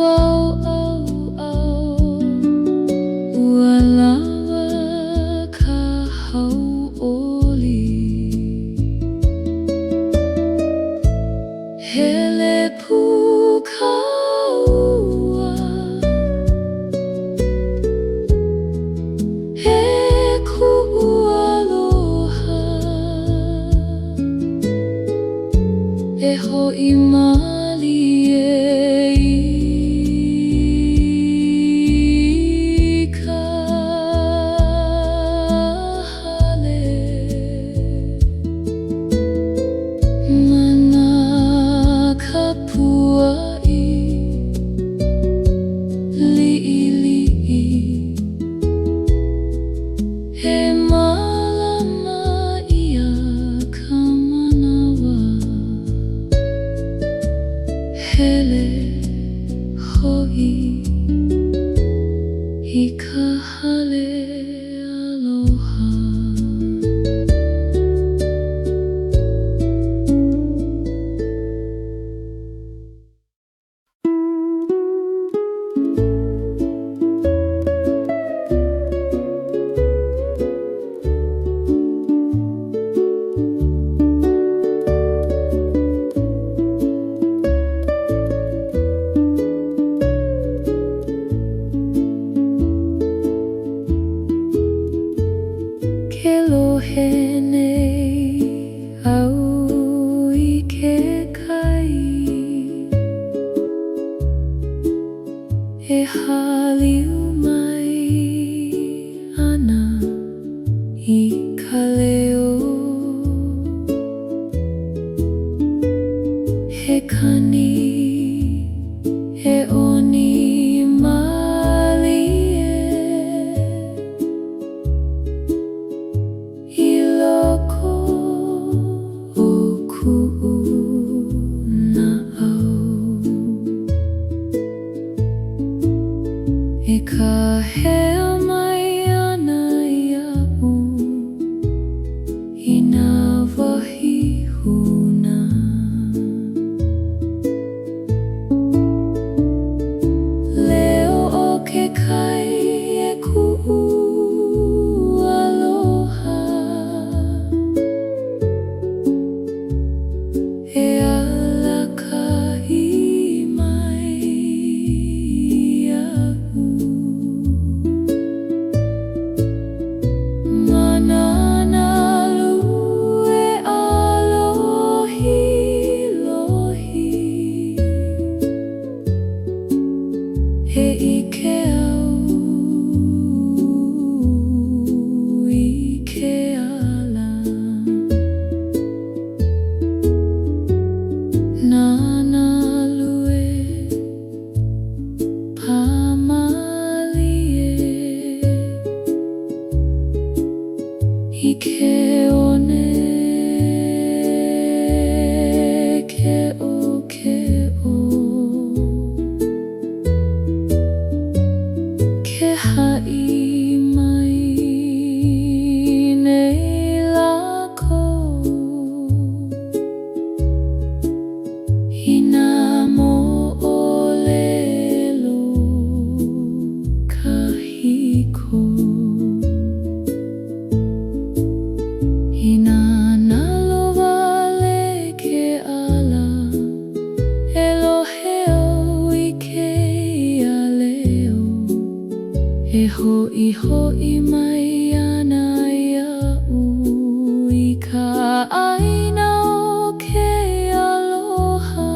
au ua lawa ka hau'oli hele pu ka ua he ku'u aloha e ho'i mali hele ho'i I ka hale aloha. Ke lohe nei au I ke kai e haliu mai ana I ka leo he kani he oni e ka hea mai ana ia'u I nā wahi huna leo o ke kai e ku'u aloha e ala ka he ike au I ke ala Nana lue pamalie I ke one ke o ke ha'i mai nei lākou I nā mo'olelo kahiko I nā nalowale ke ala Elohe au I ke ia leo E ho'i mai ana ia'u I ka ʻaina o ke aloha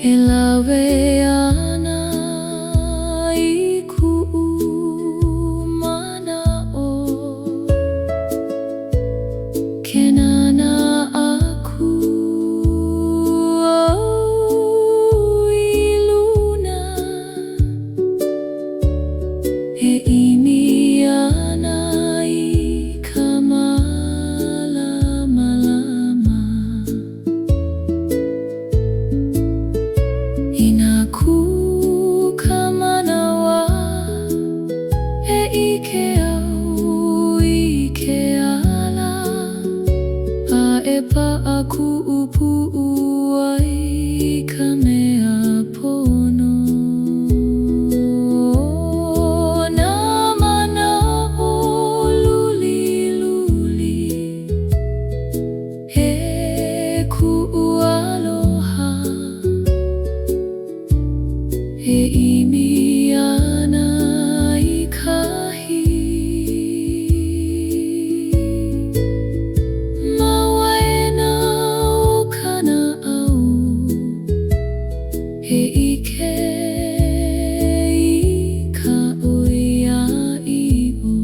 e lawe ana i ku'u mana'o. Ke nana aku au i luna e imi ana i ka malama-lama. Ina ku ka manawa e ike au i ke ala a e pa'aku upu'u ai ka mea pono. Na mana'o luli-luli he ku'u aloha e imi ana i kahi. Mawaena o kana au he ike i ka oia'i'o.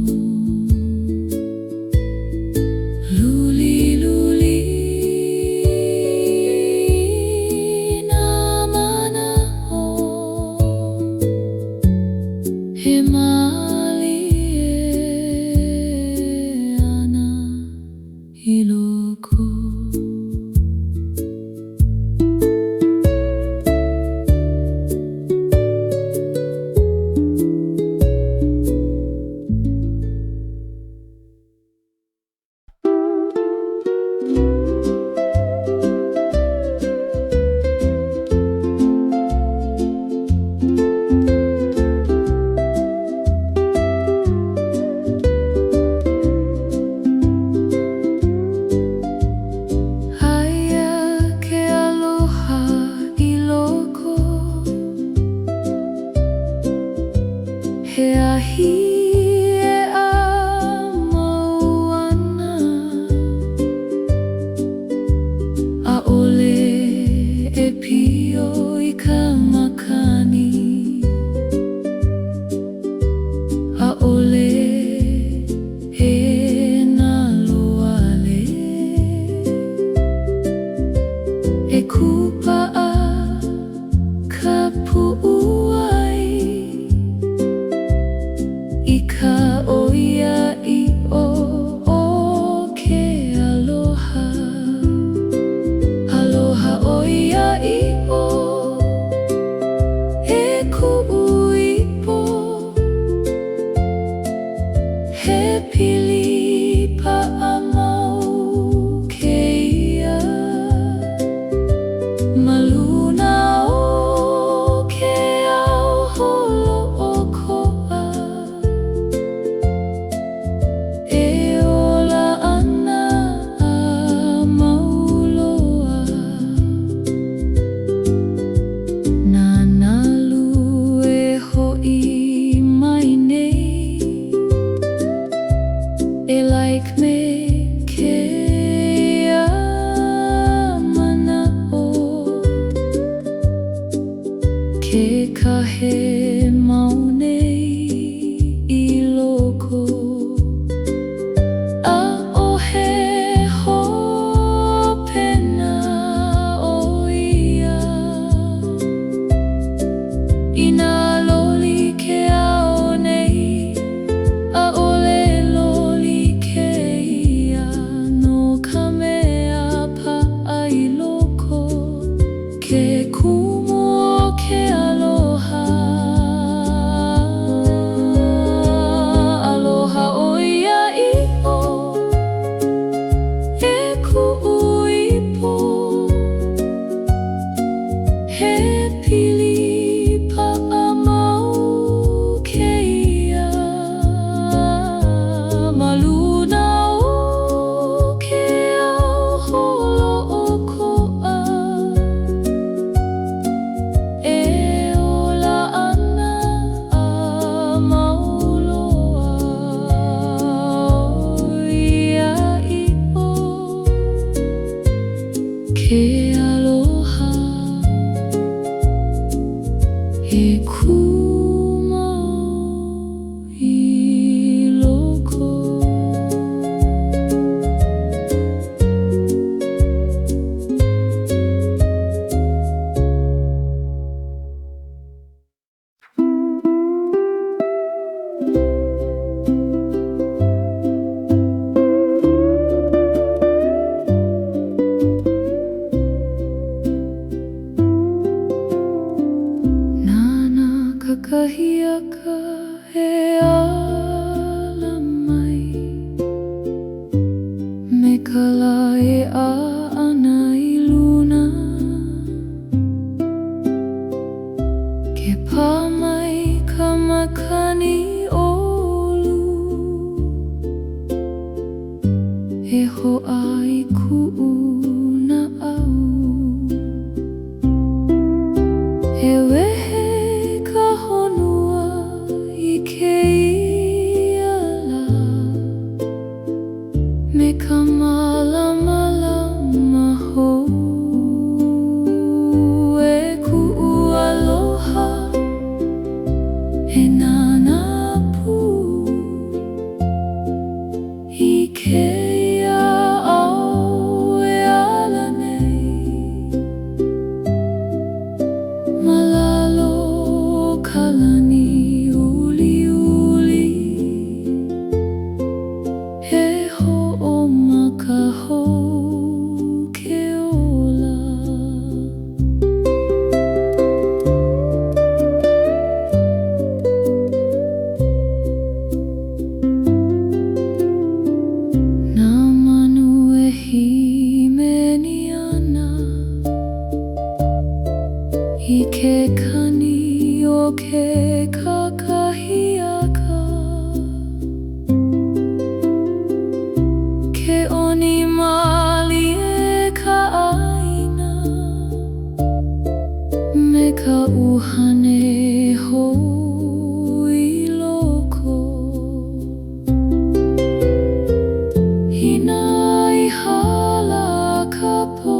Luli-luli na mana'o he malie ana i loko. Aia ke aloha i loko he ahi e a mau ana a'ole e pio i ka makani a'ole e na loale e kupa'a ka pu'u ai i ka oia'i'o o ke aloha. Aloha oia'i'o e ku'u ipo he pili pa'a mau keia. Maluna o ke ao holo'oko'a e ola ana a mauloa. Nanalu e ho'i mai nei e like me keia mana'o ke kahe mau nei i loko. A'ohe hopena o ia ina loli ke ao nei a'ole loli keia no ka mea pa'a i loko ke kumu o ke aloha. Aloha oia'i'o e ku'u ipo he pili pa'a E kuma I loko Kakahiaka e ala mai Me kala e a ana I luna Ke pā mai ka makani olu E hoa I ku'u na au E wehe Me ka malamalama hou E ku'u aloha E nana pu I keia au e ala nei Malalo kalani I ke kani o ke kakahiaka Ke oni mali e ka aina Me ka uhane hou I loko Hina I hala ka po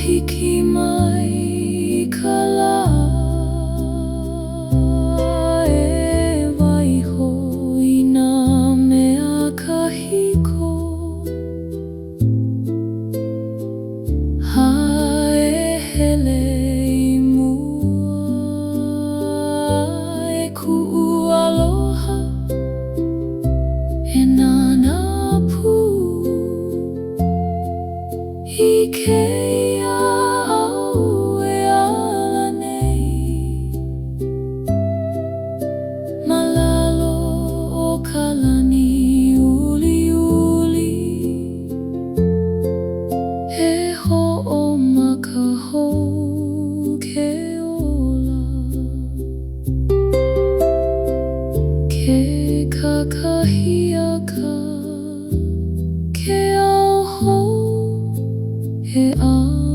Hiki mai ka la E waiho I nā mea kahiko Hae hele I mua E ku'u aloha E nana pu I keia au e ala nei Malalo o kalani uli uli E ho'o maka hou ke ola Ke kakahiaka Ke au hou E a